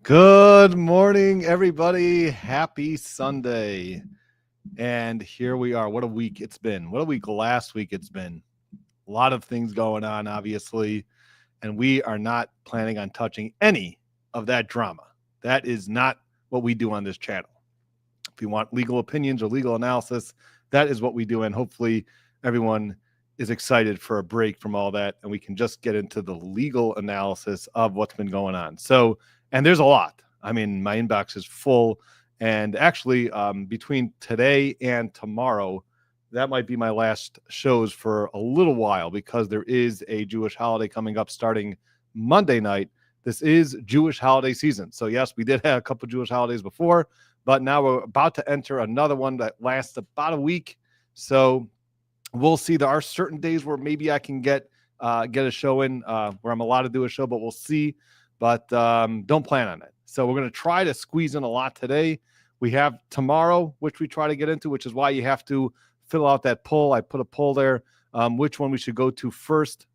Good morning, everybody. Happy Sunday. And here we are. What a week it's been. What a week last week it's been. A lot of things going on, obviously. And we are not planning on touching any of that drama. That is not what we do on this channel. If you want legal opinions or legal analysis, that is what we do. And hopefully everyone is excited for a break from all that. And we can just get into the legal analysis of what's been going on. So, and there's a lot. I mean, my inbox is full. And actually, between today and tomorrow, that might be my last shows for a little while because there is a Jewish holiday coming up starting Monday night. This is Jewish holiday season. So, yes, we did have a couple of Jewish holidays before, but now we're about to enter another one that lasts about a week. So we'll see. There are certain days where maybe I can get a show in where I'm allowed to do a show, but we'll see. But don't plan on it. So we're going to try to squeeze in a lot today. We have tomorrow, which we try to get into, which is why you have to fill out that poll. I put a poll there, which one we should go to first,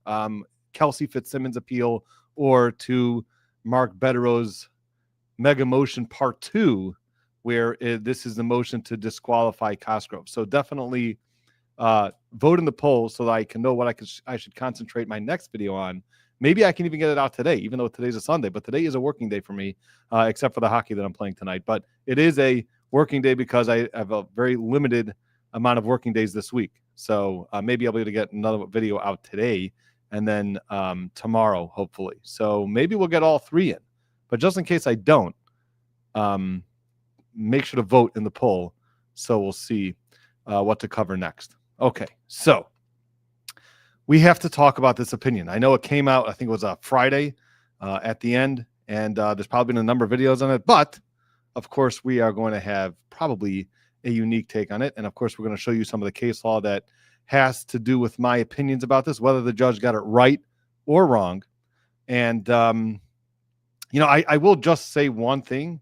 Kelsey Fitzsimmons appeal or to Mark Bettero's Mega Motion Part 2, where this is the motion to disqualify Cosgrove. So definitely vote in the poll so that I can know what I should concentrate my next video on. Maybe I can even get it out today, even though today's a Sunday. But today is a working day for me, except for the hockey that I'm playing tonight. But it is a working day because I have a very limited amount of working days this week. So maybe I'll be able to get another video out today and then tomorrow, hopefully. So maybe we'll get all three in. But just in case I don't, make sure to vote in the poll so we'll see what to cover next. Okay, so we have to talk about this opinion. I know it came out, I think it was a Friday at the end, and there's probably been a number of videos on it, but of course we are going to have probably a unique take on it. And of course, we're going to show you some of the case law that has to do with my opinions about this, whether the judge got it right or wrong. And, I will just say one thing.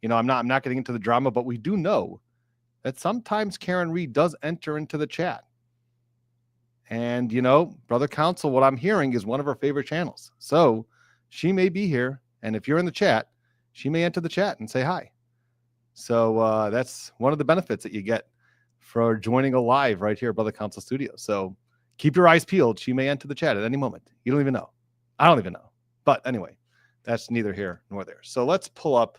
I'm not getting into the drama, but we do know that sometimes Karen Reed does enter into the chat. And, Brother Counsel, what I'm hearing is one of her favorite channels. So she may be here. And if you're in the chat, she may enter the chat and say hi. So that's one of the benefits that you get for joining a live right here at Brother Counsel Studio. So keep your eyes peeled. She may enter the chat at any moment. You don't even know. I don't even know. But anyway, that's neither here nor there. So let's pull up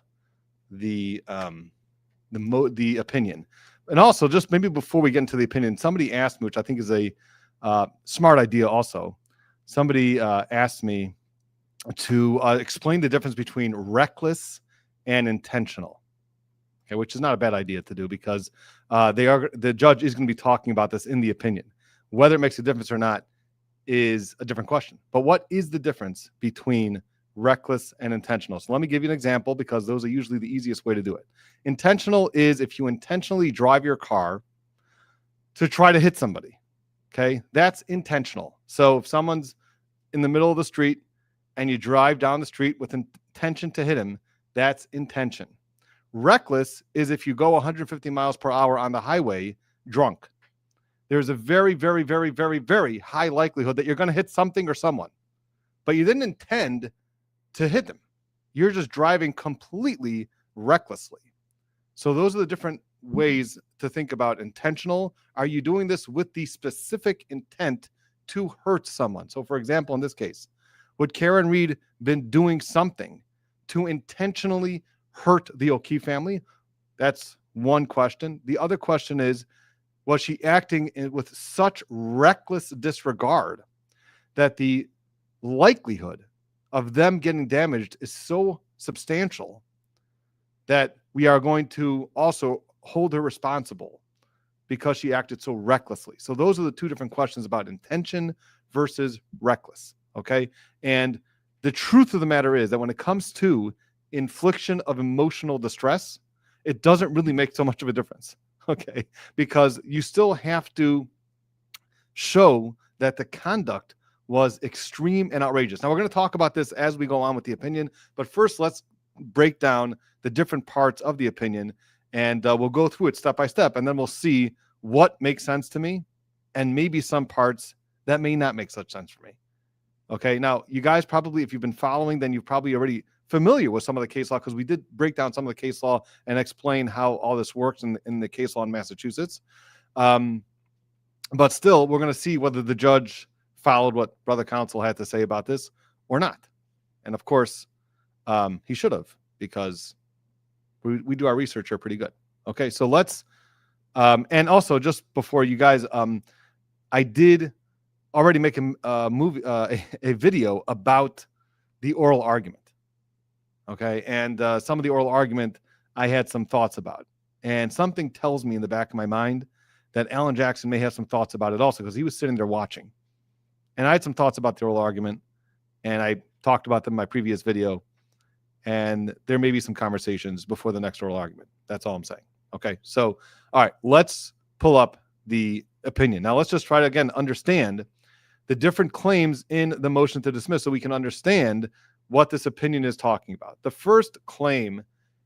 the opinion. And also, just maybe before we get into the opinion, somebody asked me, which I think is a smart idea also. Somebody asked me to explain the difference between reckless and intentional. Okay, which is not a bad idea to do because the judge is going to be talking about this in the opinion. Whether it makes a difference or not is a different question. But what is the difference between reckless and intentional? So let me give you an example because those are usually the easiest way to do it. Intentional is if you intentionally drive your car to try to hit somebody. Okay, that's intentional. So if someone's in the middle of the street and you drive down the street with intention to hit him, that's intention. Reckless is if you go 150 miles per hour on the highway drunk. There's a very, very, very, very, very high likelihood that you're going to hit something or someone, but you didn't intend to hit them. You're just driving completely recklessly. So those are the different ways to think about intentional. Are you doing this with the specific intent to hurt someone? So for example, in this case, would Karen Reed been doing something to intentionally hurt the O'Keefe family? That's one question. The other question is, was she acting with such reckless disregard that the likelihood of them getting damaged is so substantial that we are going to also hold her responsible because she acted so recklessly? So those are the two different questions about intention versus reckless. Okay. And the truth of the matter is that when it comes to infliction of emotional distress, it doesn't really make so much of a difference. Okay. Because you still have to show that the conduct was extreme and outrageous. Now we're going to talk about this as we go on with the opinion, but first let's break down the different parts of the opinion and we'll go through it step by step, and then we'll see what makes sense to me and maybe some parts that may not make such sense for me. Okay. Now you guys probably, if you've been following, then you've probably already familiar with some of the case law because we did break down some of the case law and explain how all this works in the case law in Massachusetts. But still, we're going to see whether the judge followed what Brother Counsel had to say about this or not. And of course, he should have, because we do our research here pretty good. Okay, so let's, and also just before you guys, I did already make a video about the oral argument. Okay, and some of the oral argument I had some thoughts about, and something tells me in the back of my mind that Alan Jackson may have some thoughts about it also, because he was sitting there watching. And I had some thoughts about the oral argument, and I talked about them in my previous video, and there may be some conversations before the next oral argument. That's all I'm saying. Okay, so, all right, let's pull up the opinion. Now, let's just try to, again, understand the different claims in the motion to dismiss so we can understand what this opinion is talking about. The first claim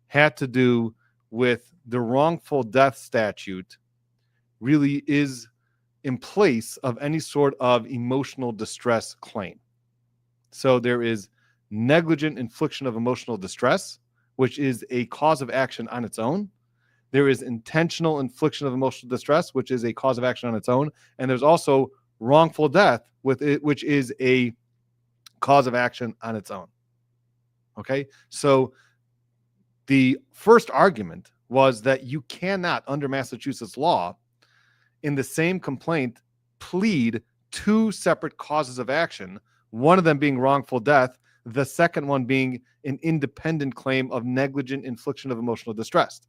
had to do with the wrongful death statute really is in place of any sort of emotional distress claim. So there is negligent infliction of emotional distress, which is a cause of action on its own. There is intentional infliction of emotional distress, which is a cause of action on its own. And there's also wrongful death, with it, which is a cause of action on its own. Okay, so the first argument was that you cannot, under Massachusetts law, in the same complaint, plead two separate causes of action, one of them being wrongful death, the second one being an independent claim of negligent infliction of emotional distress.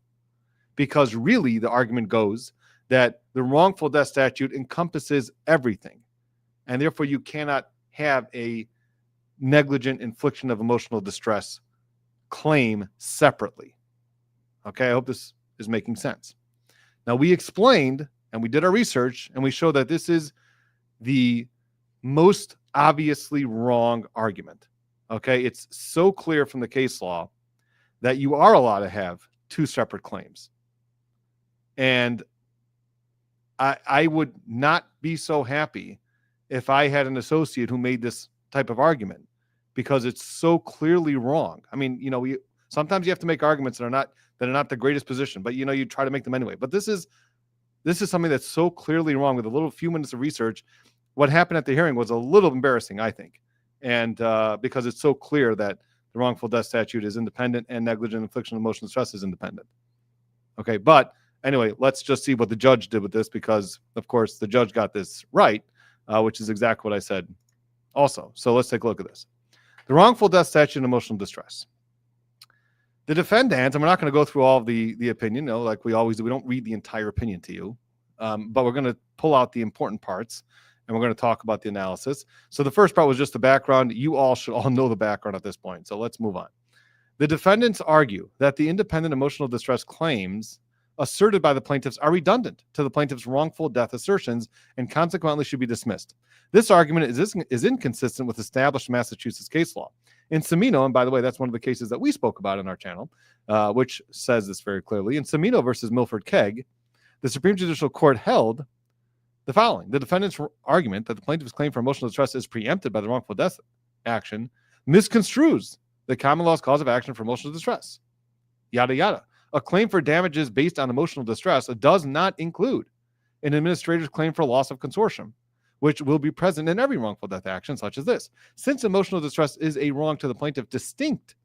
Because really, the argument goes that the wrongful death statute encompasses everything, and therefore you cannot have a negligent infliction of emotional distress claim separately. Okay, I hope this is making sense. Now, we explained and we did our research, and we showed that this is the most obviously wrong argument. Okay, it's so clear from the case law that you are allowed to have two separate claims. And I would not be so happy if I had an associate who made this type of argument, because it's so clearly wrong. I mean, sometimes you have to make arguments that are not the greatest position, but you try to make them anyway. But this is something that's so clearly wrong. With a few minutes of research, what happened at the hearing was a little embarrassing, I think. And because it's so clear that the wrongful death statute is independent and negligent infliction of emotional distress is independent. Okay, but anyway, let's just see what the judge did with this, because, of course, the judge got this right, which is exactly what I said also. So let's take a look at this. The wrongful death statute and emotional distress. The defendants, and we're not going to go through all of the opinion, like we always do. We don't read the entire opinion to you, but we're going to pull out the important parts, and we're going to talk about the analysis. So the first part was just the background. You all should all know the background at this point, so let's move on. The defendants argue that the independent emotional distress claims asserted by the plaintiffs are redundant to the plaintiff's wrongful death assertions and consequently should be dismissed. This argument is inconsistent with established Massachusetts case law. In Semino, and by the way, that's one of the cases that we spoke about in our channel, which says this very clearly. In Semino versus Milford Kegg, the Supreme Judicial Court held the following. The defendant's argument that the plaintiff's claim for emotional distress is preempted by the wrongful death action misconstrues the common law's cause of action for emotional distress. Yada, yada. A claim for damages based on emotional distress does not include an administrator's claim for loss of consortium, which will be present in every wrongful death action such as this. Since emotional distress is a wrong to the plaintiff distinct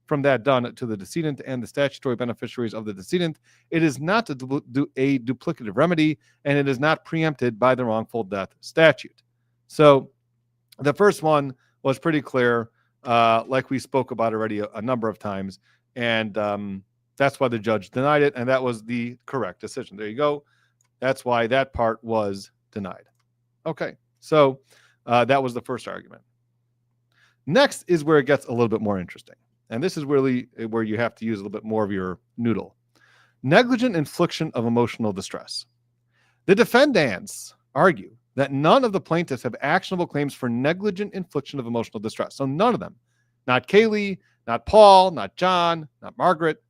from that done to the decedent and the statutory beneficiaries of the decedent, it is not a duplicative remedy, and it is not preempted by the wrongful death statute. So the first one was pretty clear, like we spoke about already a number of times, and that's why the judge denied it, and that was the correct decision. There you go. That's why that part was denied. Okay, so that was the first argument. Next is where it gets a little bit more interesting. And this is really where you have to use a little bit more of your noodle. Negligent infliction of emotional distress. The defendants argue that none of the plaintiffs have actionable claims for negligent infliction of emotional distress. So none of them. Not Kaylee, not Paul, not John, not Margaret.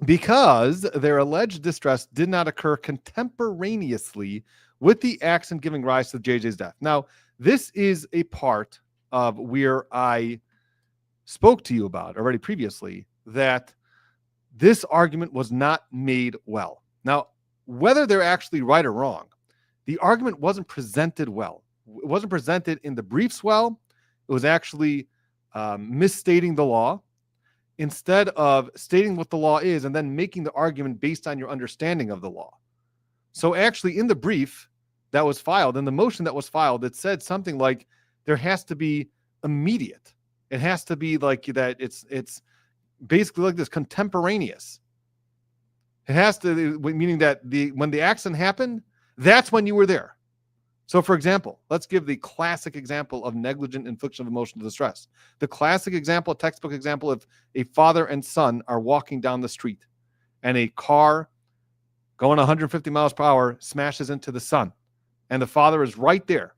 Because their alleged distress did not occur contemporaneously with the accident giving rise to JJ's death. Now, this is a part of where I spoke to you about already previously, that this argument was not made well. Now, whether they're actually right or wrong, the argument wasn't presented well. It wasn't presented in the briefs well. It was actually misstating the law instead of stating what the law is and then making the argument based on your understanding of the law. So actually in the brief that was filed, in the motion that was filed, it said something like there has to be immediate. It has to be like that. It's basically like this, contemporaneous. It has to, meaning that when the accident happened, that's when you were there. So for example, let's give the classic example of negligent infliction of emotional distress. The classic example, textbook example, of a father and son are walking down the street and a car going 150 miles per hour smashes into the son. And the father is right there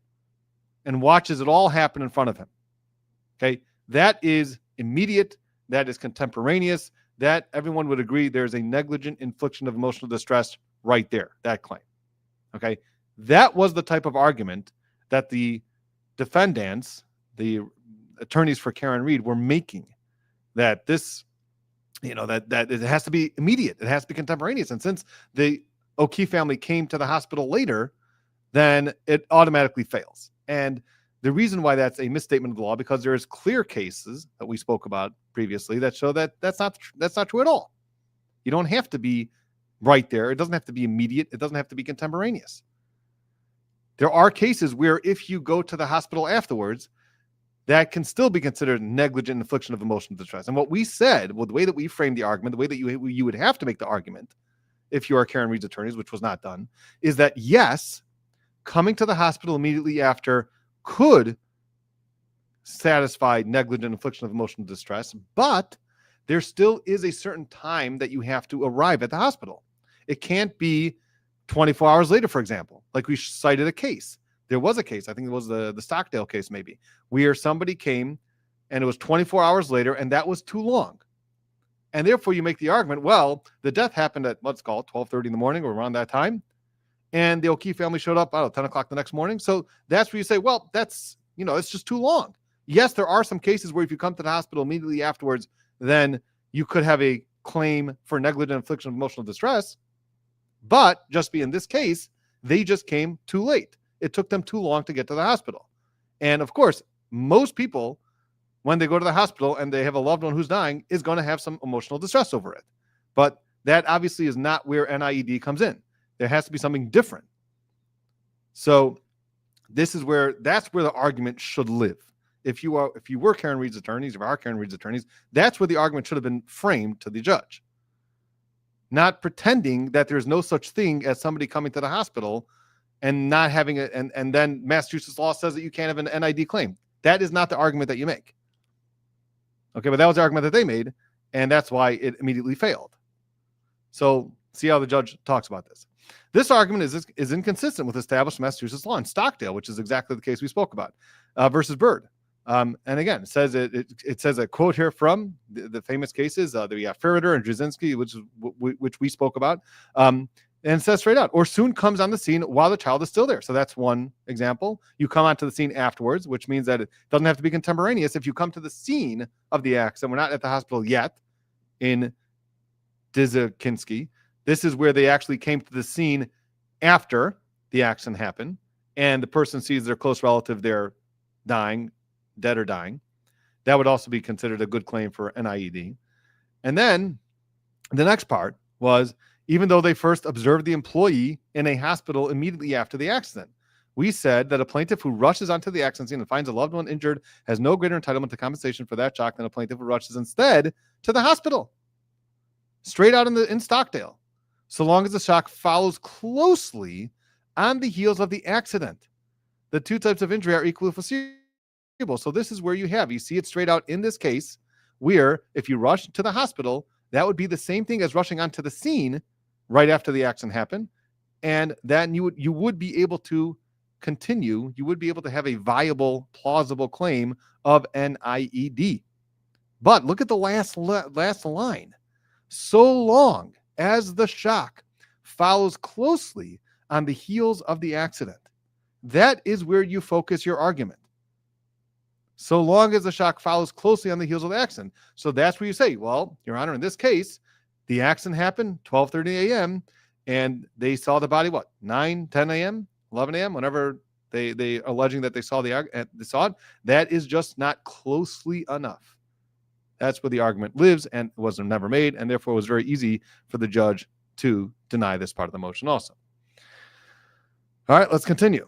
and watches it all happen in front of him. Okay. That is immediate. That is contemporaneous. That everyone would agree there's a negligent infliction of emotional distress right there, that claim. Okay. That was the type of argument that the defendants, the attorneys for Karen Reed, were making, that this, that it has to be immediate. It has to be contemporaneous. And since the O'Keefe family came to the hospital later, then it automatically fails. And the reason why that's a misstatement of the law, because there's clear cases that we spoke about previously that show that that's not true at all. You don't have to be right there. It doesn't have to be immediate. It doesn't have to be contemporaneous. There are cases where if you go to the hospital afterwards, that can still be considered negligent infliction of emotional distress. And what we said, well, the way that we framed the argument, the way that you would have to make the argument if you are Karen Reed's attorneys, which was not done, is that yes, coming to the hospital immediately after could satisfy negligent infliction of emotional distress, but there still is a certain time that you have to arrive at the hospital. It can't be 24 hours later, for example. Like we cited a case. There was a case, I think it was the Stockdale case maybe, where somebody came and it was 24 hours later and that was too long. And therefore you make the argument, well, the death happened at, let's call it 12:30 in the morning or around that time. And the O'Keefe family showed up, 10 o'clock the next morning. So that's where you say, well, that's, it's just too long. Yes, there are some cases where if you come to the hospital immediately afterwards, then you could have a claim for negligent infliction of emotional distress. But just be in this case, they just came too late. It took them too long to get to the hospital. And of course, most people, when they go to the hospital and they have a loved one who's dying, is going to have some emotional distress over it. But that obviously is not where NIED comes in. There has to be something different. So that's where the argument should live. If you were Karen Reed's attorneys, if you are Karen Reed's attorneys, that's where the argument should have been framed to the judge. Not pretending that there's no such thing as somebody coming to the hospital and not having it, and then Massachusetts law says that you can't have an NID claim. That is not the argument that you make. Okay, but that was the argument that they made, and that's why it immediately failed. So see how the judge talks about this. This argument is inconsistent with established Massachusetts law in Stockdale, which is exactly the case we spoke about, versus Bird. And again, it says it says a quote here from the famous cases, the Ferreter and Jasinski, which we spoke about. And it says straight out, or soon comes on the scene while the child is still there. So that's one example. You come onto the scene afterwards, which means that it doesn't have to be contemporaneous. If you come to the scene of the accident, we're not at the hospital yet in Dzieciński. This is where they actually came to the scene after the accident happened, and the person sees their close relative there dying, dead or dying. That would also be considered a good claim for NIED. And then the next part was, even though they first observed the employee in a hospital immediately after the accident, we said that a plaintiff who rushes onto the accident scene and finds a loved one injured has no greater entitlement to compensation for that shock than a plaintiff who rushes instead to the hospital. Straight out in Stockdale. So long as the shock follows closely on the heels of the accident. The two types of injury are equally foreseeable. So this is where you see it straight out in this case, where if you rush to the hospital, that would be the same thing as rushing onto the scene right after the accident happened. And then you would be able to continue, you would be able to have a viable, plausible claim of NIED. But look at the last line. So long as the shock follows closely on the heels of the accident. That is where you focus your argument. so long as the shock follows closely on the heels of the accident. So that's where you say, well, Your Honor, in this case, the accident happened 12:30 a.m. and they saw the body, 9, 10 a.m., 11 a.m., whenever they alleging that they saw it. That is just not closely enough. That's where the argument lives and was never made, and therefore it was very easy for the judge to deny this part of the motion also. All right, let's continue.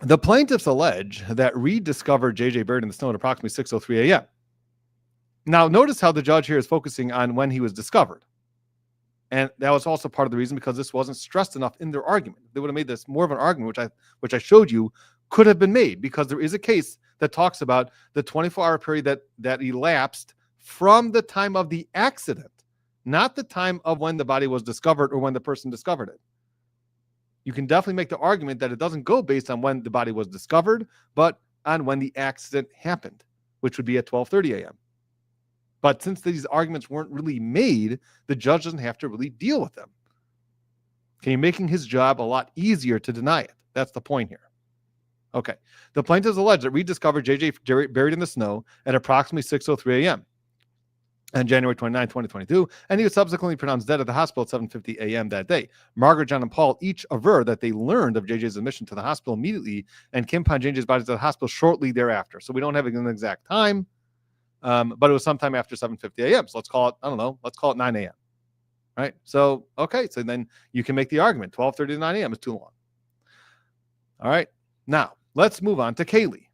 The plaintiffs allege that Reed discovered J.J. buried in the snow at approximately 6:03 a.m. Now, notice how the judge here is focusing on when he was discovered. And that was also part of the reason because this wasn't stressed enough in their argument. They would have made this more of an argument, which I showed you could have been made, because there is a case that talks about the 24-hour period that elapsed from the time of the accident, not the time of when the body was discovered or when the person discovered it. You can definitely make the argument that it doesn't go based on when the body was discovered, but on when the accident happened, which would be at 12:30 a.m. But since these arguments weren't really made, the judge doesn't have to really deal with them. Okay, making his job a lot easier to deny it. That's the point here. Okay, the plaintiffs allege that Reed discovered J.J. buried in the snow at approximately 6:03 a.m. on January 29, 2022, and he was subsequently pronounced dead at the hospital at 7:50 a.m. that day. Margaret, John, and Paul each aver that they learned of J.J.'s admission to the hospital immediately and Kim found J.J.'s body to the hospital shortly thereafter. So we don't have an exact time, but it was sometime after 7:50 a.m. So let's call it 9 a.m. Right? So, okay, so then you can make the argument 12:30 to 9 a.m. is too long. All right, now let's move on to Kaylee.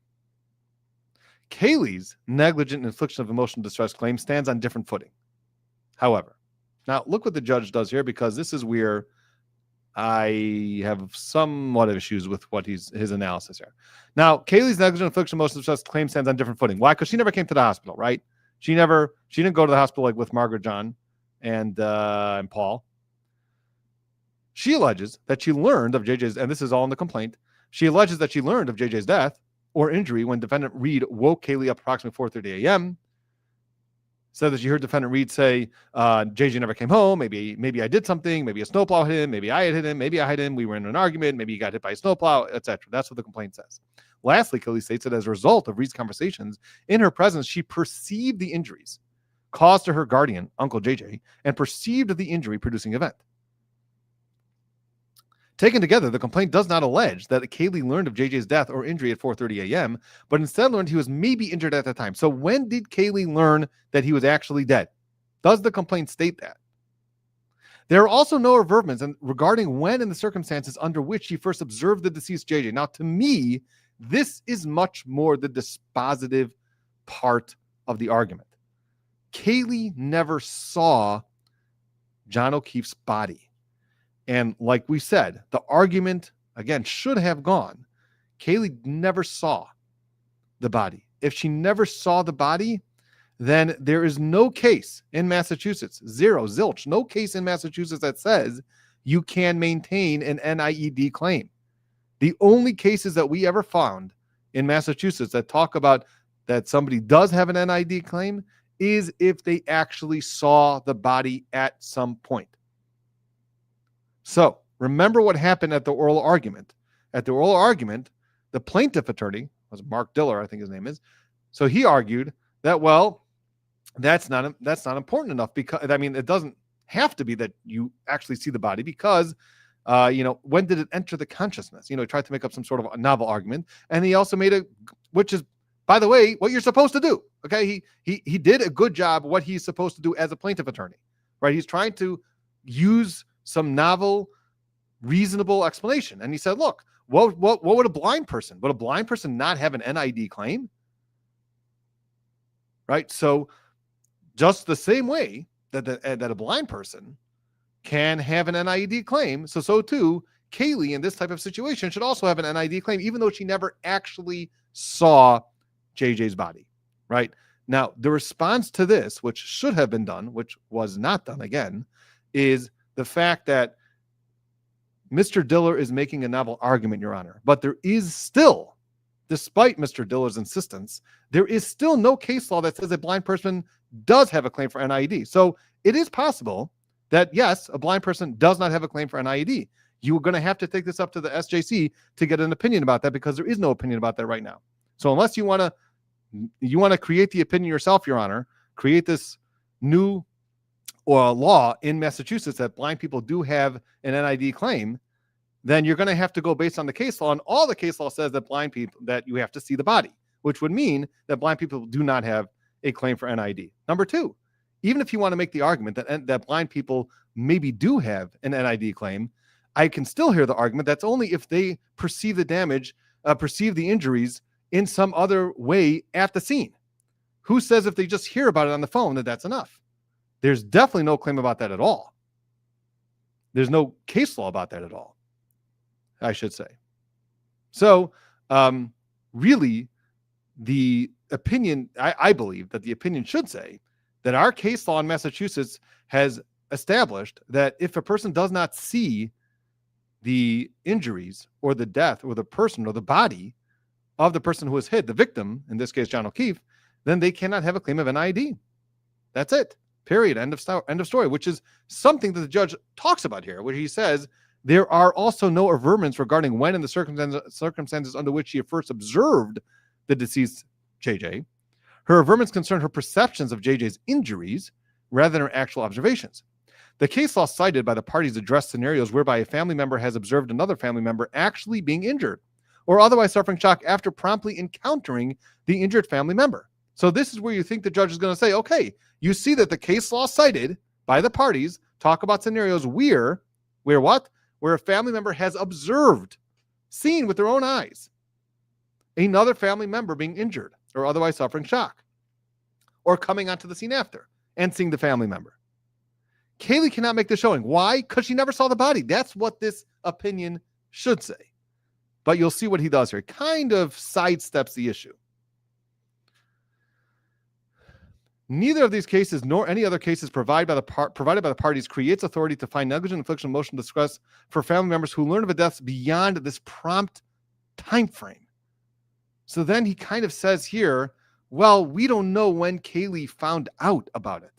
Kaylee's negligent infliction of emotional distress claim stands on different footing. However, now look what the judge does here, because this is where I have somewhat of issues with what his analysis here. Now, Kaylee's negligent infliction of emotional distress claim stands on different footing. Why? Because she never came to the hospital, right? She didn't go to the hospital like with Margaret, John, and Paul. She alleges that she learned of JJ's, and this is all in the complaint. She alleges that she learned of JJ's death or injury when defendant Reed woke Kaylee up approximately 4:30 a.m. Said that she heard defendant Reed say, JJ never came home. Maybe I did something. Maybe a snowplow hit him. Maybe I had hit him. Maybe I hit him. We were in an argument. Maybe he got hit by a snowplow, etc. That's what the complaint says. Lastly, Kaylee states that as a result of Reed's conversations in her presence, she perceived the injuries caused to her guardian, Uncle JJ, and perceived the injury producing event. Taken together, the complaint does not allege that Kaylee learned of JJ's death or injury at 4:30 a.m., but instead learned he was maybe injured at the time. So when did Kaylee learn that he was actually dead? Does the complaint state that? There are also no averments regarding when and the circumstances under which she first observed the deceased JJ. Now, to me, this is much more the dispositive part of the argument. Kaylee never saw John O'Keefe's body. And like we said, the argument, again, should have gone. Kaylee never saw the body. If she never saw the body, then there is no case in Massachusetts, zilch, no case in Massachusetts that says you can maintain an NIED claim. The only cases that we ever found in Massachusetts that talk about that somebody does have an NIED claim is if they actually saw the body at some point. So remember what happened at the oral argument. At the oral argument, the plaintiff attorney was Mark Diller, I think his name is. So he argued that, well, that's not important enough, because it doesn't have to be that you actually see the body, because when did it enter the consciousness? He tried to make up some sort of a novel argument, and he also made which is, by the way, what you're supposed to do. Okay, he did a good job what he's supposed to do as a plaintiff attorney, right? He's trying to use some novel, reasonable explanation. And he said, look, what would a blind person not have an NIED claim? Right? So just the same way that a blind person can have an NIED claim, so too, Kaylee in this type of situation should also have an NIED claim, even though she never actually saw JJ's body. Right? Now, the response to this, which should have been done, which was not done again, is the fact that Mr. Diller is making a novel argument, Your Honor, but there is still, despite Mr. Diller's insistence, there is still no case law that says a blind person does have a claim for NIED. So it is possible that, yes, a blind person does not have a claim for NIED. You're going to have to take this up to the SJC to get an opinion about that, because there is no opinion about that right now. So unless you want to You want to create the opinion yourself, Your Honor, create this new law in Massachusetts that blind people do have an NID claim, then you're going to have to go based on the case law. And all the case law says that blind people, that you have to see the body, which would mean that blind people do not have a claim for NID. Number two, even if you want to make the argument that blind people maybe do have an NID claim, I can still hear the argument that's only if they perceive the damage, perceive the injuries in some other way at the scene. Who says if they just hear about it on the phone that that's enough? There's definitely no claim about that at all. There's no case law about that at all, I should say. So really, the opinion, I believe that the opinion should say that our case law in Massachusetts has established that if a person does not see the injuries or the death or the person or the body of the person who was hit, the victim, in this case, John O'Keefe, then they cannot have a claim of NID. That's it. Period. End of story, which is something that the judge talks about here, where he says there are also no averments regarding when and the circumstances under which she first observed the deceased JJ. Her averments concern her perceptions of JJ's injuries rather than her actual observations. The case law cited by the parties addressed scenarios whereby a family member has observed another family member actually being injured or otherwise suffering shock after promptly encountering the injured family member. So this is where you think the judge is going to say, okay, you see that the case law cited by the parties talk about scenarios where what? Where a family member has observed, seen with their own eyes, another family member being injured or otherwise suffering shock, or coming onto the scene after and seeing the family member. Kaylee cannot make the showing. Why? Because she never saw the body. That's what this opinion should say. But you'll see what he does here. He kind of sidesteps the issue. Neither of these cases nor any other cases provided by the parties creates authority to find negligent infliction of emotional distress for family members who learn of a death beyond this prompt time frame. So then he kind of says here, well, we don't know when Kaylee found out about it.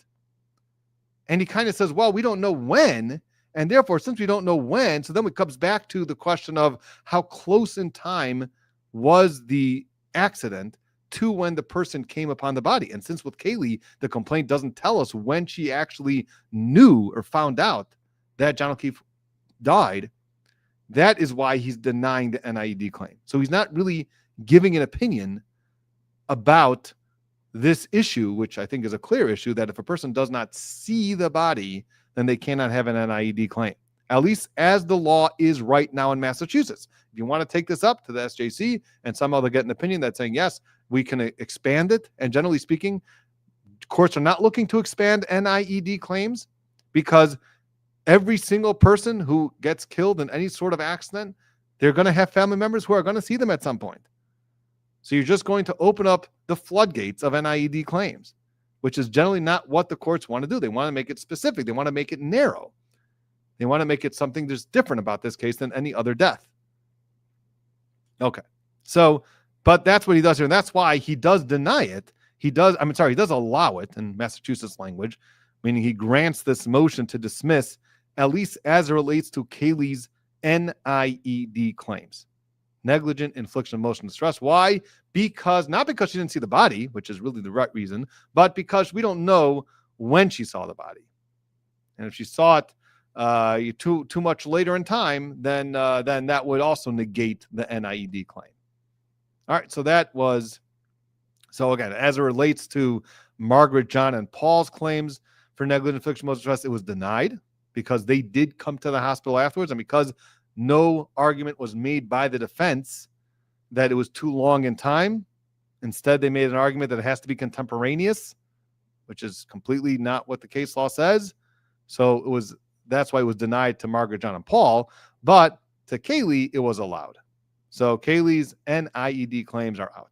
And he kind of says, well, we don't know when. And therefore, since we don't know when, so then it comes back to the question of how close in time was the accident to when the person came upon the body. And since with Kaylee, the complaint doesn't tell us when she actually knew or found out that John O'Keefe died, that is why he's denying the NIED claim. So he's not really giving an opinion about this issue, which I think is a clear issue, that if a person does not see the body, then they cannot have an NIED claim, at least as the law is right now in Massachusetts. If you want to take this up to the SJC and somehow they get an opinion that's saying, yes, we can expand it. And generally speaking, courts are not looking to expand NIED claims because every single person who gets killed in any sort of accident, they're going to have family members who are going to see them at some point. So you're just going to open up the floodgates of NIED claims, which is generally not what the courts want to do. They want to make it specific. They want to make it narrow. They want to make it something that's different about this case than any other death. Okay. So, but that's what he does here. And that's why he does deny it. He does allow it in Massachusetts language, meaning he grants this motion to dismiss, at least as it relates to Kaylee's NIED claims. Negligent infliction of emotional distress. Why? Not because she didn't see the body, which is really the right reason, but because we don't know when she saw the body. And if she saw it too much later in time, then that would also negate the NIED claim. All right, so again, as it relates to Margaret, John, and Paul's claims for negligent infliction of emotional distress, it was denied because they did come to the hospital afterwards, and because no argument was made by the defense that it was too long in time. Instead, they made an argument that it has to be contemporaneous, which is completely not what the case law says. So that's why it was denied to Margaret, John, and Paul, but to Kaylee, it was allowed. So Kaylee's NIED claims are out.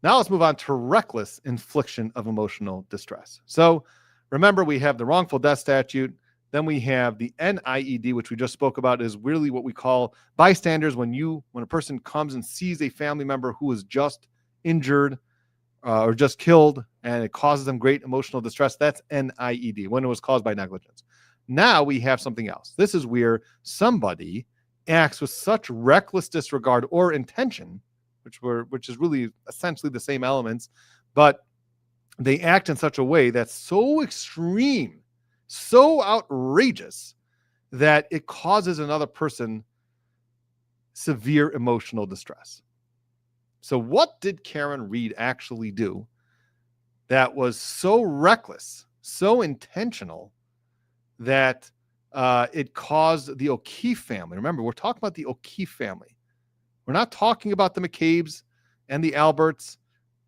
Now let's move on to reckless infliction of emotional distress. So remember, we have the wrongful death statute. Then we have the NIED, which we just spoke about, is really what we call bystanders. When a person comes and sees a family member who is just injured or just killed, and it causes them great emotional distress, that's NIED, when it was caused by negligence. Now we have something else. This is where somebody acts with such reckless disregard or intention which is really essentially the same elements, but they act in such a way that's so extreme, so outrageous that it causes another person severe emotional distress. So what did Karen Reed actually do that was so reckless, so intentional that it caused the O'Keefe family? Remember, we're talking about the O'Keefe family. We're not talking about the McCabe's and the Alberts,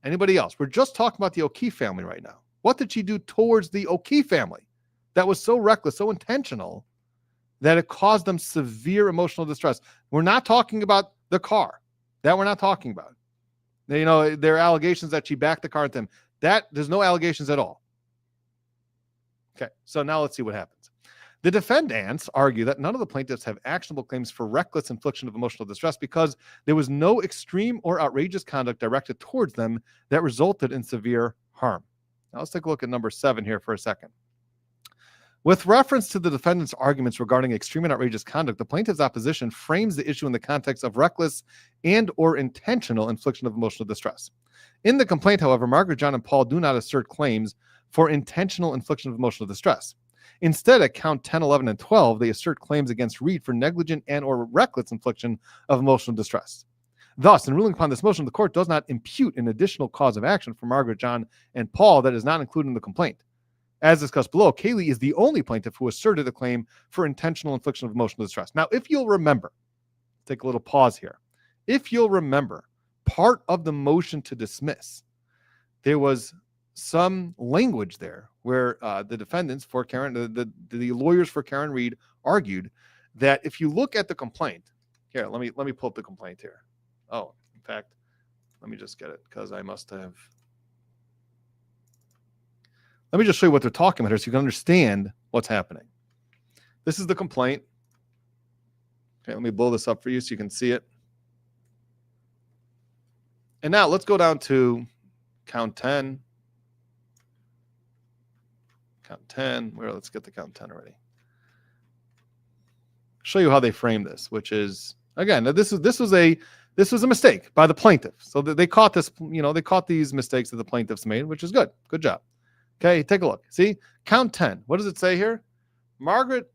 anybody else. We're just talking about the O'Keefe family right now. What did she do towards the O'Keefe family that was so reckless, so intentional, that it caused them severe emotional distress? We're not talking about the car. That we're not talking about. You know, there are allegations that she backed the car into him. There's no allegations at all. Okay, so now let's see what happens. The defendants argue that none of the plaintiffs have actionable claims for reckless infliction of emotional distress because there was no extreme or outrageous conduct directed towards them that resulted in severe harm. Now let's take a look at number 7 here for a second. With reference to the defendant's arguments regarding extreme and outrageous conduct, the plaintiff's opposition frames the issue in the context of reckless and or intentional infliction of emotional distress. In the complaint, however, Margaret, John, and Paul do not assert claims for intentional infliction of emotional distress. Instead, at count 10, 11, and 12, they assert claims against Reed for negligent and or reckless infliction of emotional distress. Thus, in ruling upon this motion, the court does not impute an additional cause of action for Margaret, John, and Paul that is not included in the complaint. As discussed below, Kaylee is the only plaintiff who asserted a claim for intentional infliction of emotional distress. Now, if you'll remember, take a little pause here. If you'll remember, part of the motion to dismiss, there was some language there where the defendants for Karen, the lawyers for Karen Reed argued that if you look at the complaint, here, let me pull up the complaint here. Oh, in fact, let me just get it because I must have. Let me just show you what they're talking about here so you can understand what's happening. This is the complaint. Okay, let me blow this up for you so you can see it. And now let's go down to count 10. Count 10. Let's get to count 10 already. Show you how they frame this, which is, again, this was a mistake by the plaintiff. So they caught this, they caught these mistakes that the plaintiffs made, which is good. Good job. Okay, take a look. See, count 10. What does it say here? Margaret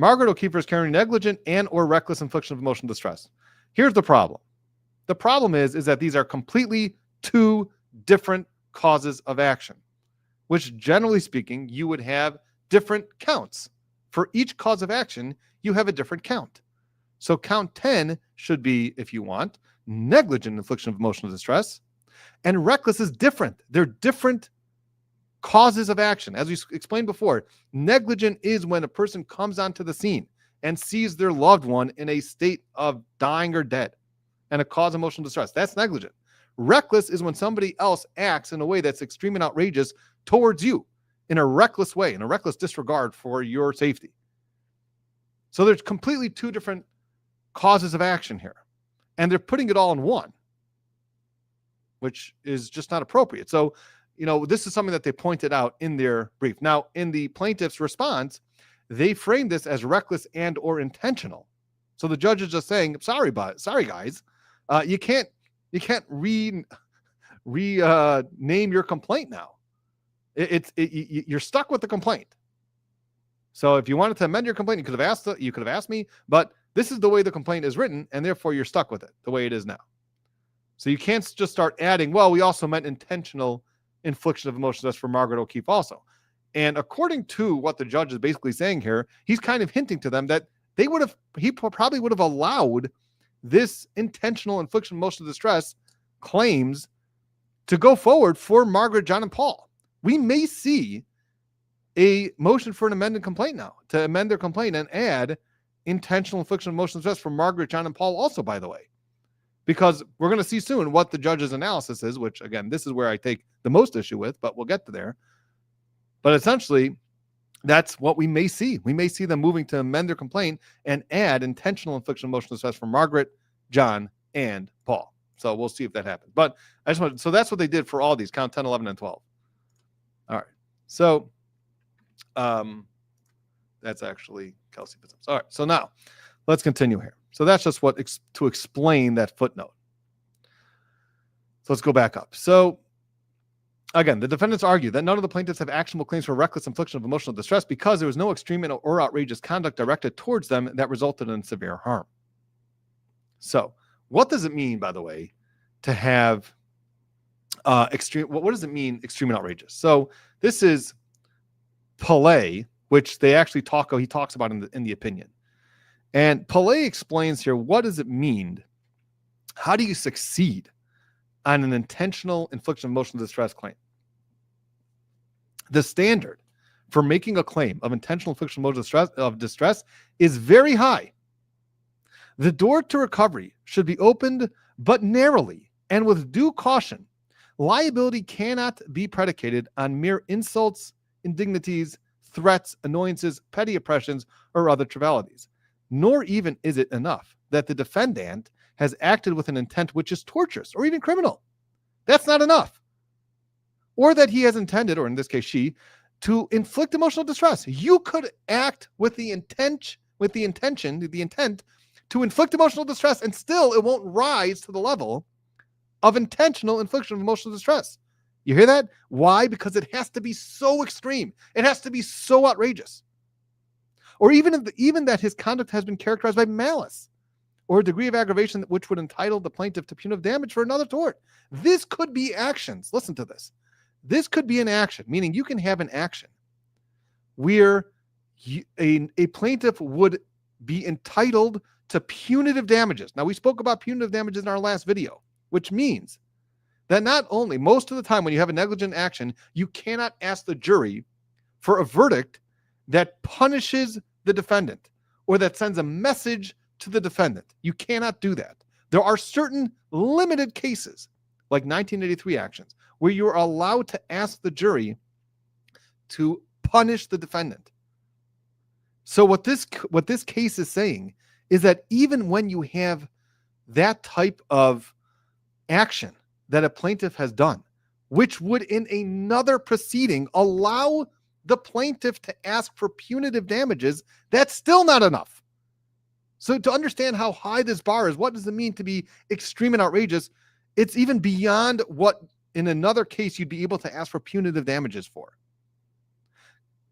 O'Keefe is carrying negligent and or reckless infliction of emotional distress. Here's the problem. The problem is that these are completely two different causes of action, which generally speaking, you would have different counts. For each cause of action, you have a different count. So count 10 should be, if you want, negligent infliction of emotional distress. And reckless is different. They're different causes of action. As we explained before, negligent is when a person comes onto the scene and sees their loved one in a state of dying or dead and it causes emotional distress. That's negligent. Reckless is when somebody else acts in a way that's extreme and outrageous towards you in a reckless way, in a reckless disregard for your safety. So there's completely two different causes of action here. And they're putting it all in one, which is just not appropriate. So, this is something that they pointed out in their brief. Now, in the plaintiff's response, they framed this as reckless and or intentional. So the judge is just saying, sorry guys, you can't rename your complaint now. You're stuck with the complaint. So if you wanted to amend your complaint, you could have asked me, but this is the way the complaint is written, and therefore you're stuck with it the way it is now. So you can't just start adding, well, we also meant intentional infliction of emotional distress for Margaret O'Keefe also. And according to what the judge is basically saying here, he's kind of hinting to them that he probably would have allowed this intentional infliction of emotional distress claims to go forward for Margaret, John, and Paul. We may see a motion for an amended complaint now to amend their complaint and add intentional infliction of emotional distress for Margaret, John, and Paul also, by the way. Because we're going to see soon what the judge's analysis is, which, again, this is where I take the most issue with, but we'll get to there. But essentially, that's what we may see. We may see them moving to amend their complaint and add intentional infliction of emotional distress for Margaret, John, and Paul. So we'll see if that happens. But so that's what they did for all these, count 10, 11, and 12. All right. So that's actually Kelsey Fitzsimmons. All right. So now let's continue here. So that's just to explain that footnote. So let's go back up. So again, the defendants argue that none of the plaintiffs have actionable claims for reckless infliction of emotional distress because there was no extreme or outrageous conduct directed towards them that resulted in severe harm. So what does it mean, by the way, to have extreme? What does it mean, extreme and outrageous? So this is Pillay, which they actually he talks about in the opinion. And Pillay explains here, what does it mean? How do you succeed on an intentional infliction of emotional distress claim? The standard for making a claim of intentional infliction of emotional distress is very high. The door to recovery should be opened, but narrowly and with due caution. Liability cannot be predicated on mere insults, indignities, threats, annoyances, petty oppressions, or other trivialities. Nor even is it enough that the defendant has acted with an intent which is torturous or even criminal. That's not enough. Or that he has intended, or in this case she, to inflict emotional distress. You could act with the intent to inflict emotional distress, and still it won't rise to the level of intentional infliction of emotional distress. You hear that? Why? Because it has to be so extreme. It has to be so outrageous. Or even that his conduct has been characterized by malice or a degree of aggravation which would entitle the plaintiff to punitive damage for another tort. This could be actions. Listen to this. This could be an action, meaning you can have an action where a plaintiff would be entitled to punitive damages. Now, we spoke about punitive damages in our last video, which means that not only most of the time when you have a negligent action, you cannot ask the jury for a verdict that punishes the defendant or that sends a message to the defendant. You cannot do that. There are certain limited cases, like 1983 actions, where you are allowed to ask the jury to punish the defendant. So what this case is saying is that even when you have that type of action that a plaintiff has done, which would in another proceeding allow the plaintiff to ask for punitive damages, that's still not enough. So to understand how high this bar is, what does it mean to be extreme and outrageous? It's even beyond what in another case you'd be able to ask for punitive damages for.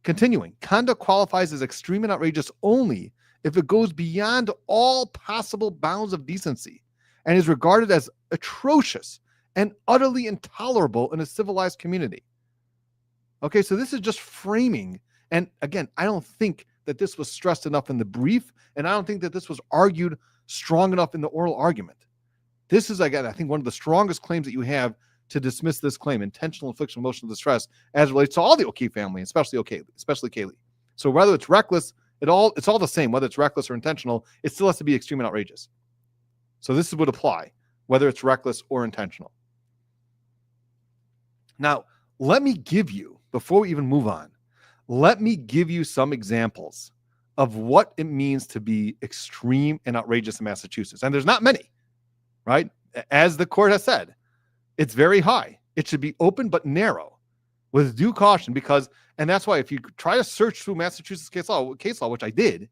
Continuing, conduct qualifies as extreme and outrageous only if it goes beyond all possible bounds of decency and is regarded as atrocious and utterly intolerable in a civilized community. Okay, so this is just framing. And again, I don't think that this was stressed enough in the brief, and I don't think that this was argued strong enough in the oral argument. This is, again, I think one of the strongest claims that you have to dismiss this claim, intentional infliction of emotional distress, as relates to all the O'Keefe family, especially Kaylee. So whether it's reckless, it's all the same. Whether it's reckless or intentional, it still has to be extreme and outrageous. So this would apply, whether it's reckless or intentional. Now, let me give you, before we even move on, let me give you some examples of what it means to be extreme and outrageous in Massachusetts. And there's not many, right? As the court has said, it's very high. It should be open but narrow with due caution and that's why if you try to search through Massachusetts case law, which I did,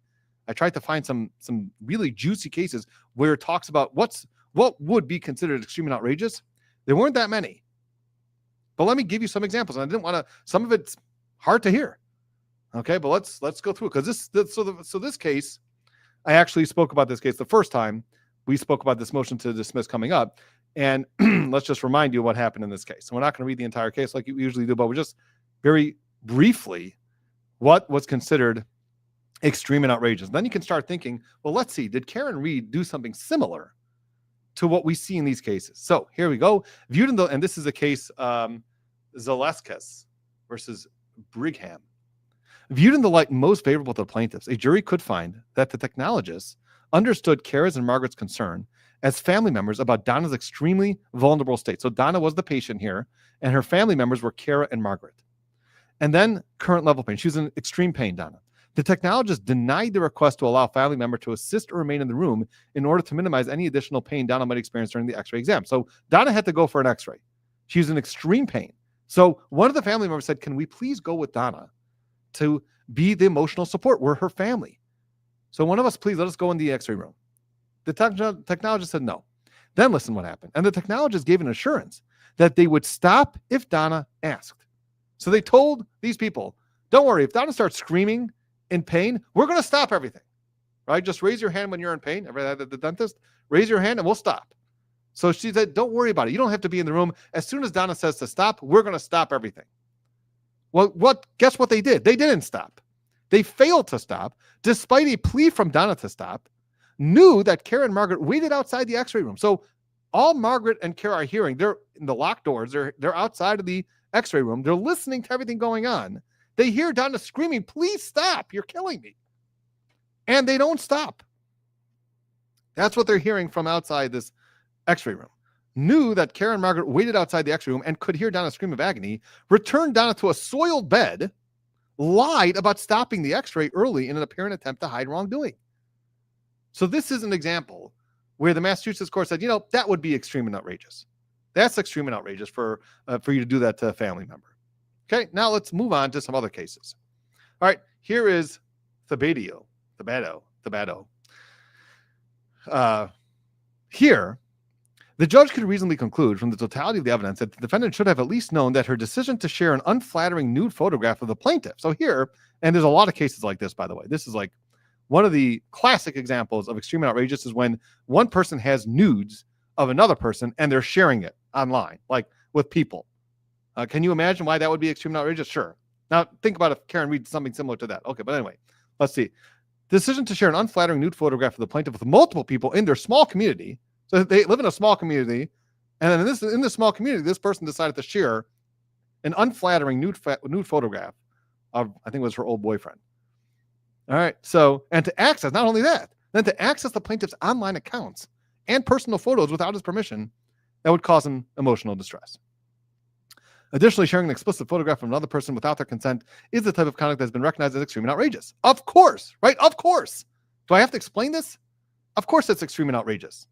I tried to find some really juicy cases where it talks about what would be considered extreme and outrageous. There weren't that many. But let me give you some examples. And I didn't want to, some of it's hard to hear. Okay, but let's go through it. Because this case, I actually spoke about this case the first time we spoke about this motion to dismiss coming up. And let's just remind you what happened in this case. So we're not going to read the entire case like we usually do, but we're just very briefly what was considered extreme and outrageous. Then you can start thinking, well, let's see, did Karen Reed do something similar to what we see in these cases? So here we go. And this is a case, Zaleskis versus Brigham. Viewed in the light most favorable to the plaintiffs, a jury could find that the technologists understood Kara's and Margaret's concern as family members about Donna's extremely vulnerable state. So Donna was the patient here, and her family members were Kara and Margaret. And then current level pain. She was in extreme pain, Donna. The technologist denied the request to allow a family member to assist or remain in the room in order to minimize any additional pain Donna might experience during the x-ray exam. So Donna had to go for an x-ray. She was in extreme pain. So one of the family members said, can we please go with Donna to be the emotional support? We're her family. So one of us, please let us go in the x-ray room. The technologist said no. Then listen what happened. And the technologist gave an assurance that they would stop if Donna asked. So they told these people, don't worry, if Donna starts screaming in pain, we're going to stop everything, right? Just raise your hand when you're in pain. Ever the dentist, raise your hand and we'll stop. So she said, don't worry about it. You don't have to be in the room. As soon as Donna says to stop, we're going to stop everything. Well, guess what they did? They didn't stop. They failed to stop, despite a plea from Donna to stop, knew that Kara and Margaret waited outside the x-ray room. So all Margaret and Kara are hearing, they're in the locked doors, they're outside of the x-ray room, they're listening to everything going on. They hear Donna screaming, please stop, you're killing me. And they don't stop. That's what they're hearing from outside this x-ray room. Knew that Kara and Margaret waited outside the x-ray room and could hear Donna scream of agony, returned Donna to a soiled bed, lied about stopping the x-ray early in an apparent attempt to hide wrongdoing. So this is an example where the Massachusetts court said, that would be extreme and outrageous. That's extreme and outrageous for you to do that to a family member. Okay, now let's move on to some other cases. All right, here is Thabado. Here, the judge could reasonably conclude from the totality of the evidence that the defendant should have at least known that her decision to share an unflattering nude photograph of the plaintiff. So here, and there's a lot of cases like this, by the way. This is like one of the classic examples of extreme and outrageous is when one person has nudes of another person and they're sharing it online, like with people. Can you imagine why that would be extreme and outrageous? Sure. Now, think about if Karen reads something similar to that. Okay, but anyway, let's see. Decision to share an unflattering nude photograph of the plaintiff with multiple people in their small community. So they live in a small community, and then in this small community, this person decided to share an unflattering nude photograph of, I think it was her old boyfriend. All right, so, and to access, not only that, then to access the plaintiff's online accounts and personal photos without his permission, that would cause him emotional distress. Additionally, sharing an explicit photograph of another person without their consent is the type of conduct that has been recognized as extreme and outrageous. Of course, right? Of course. Do I have to explain this? Of course it's extreme and outrageous.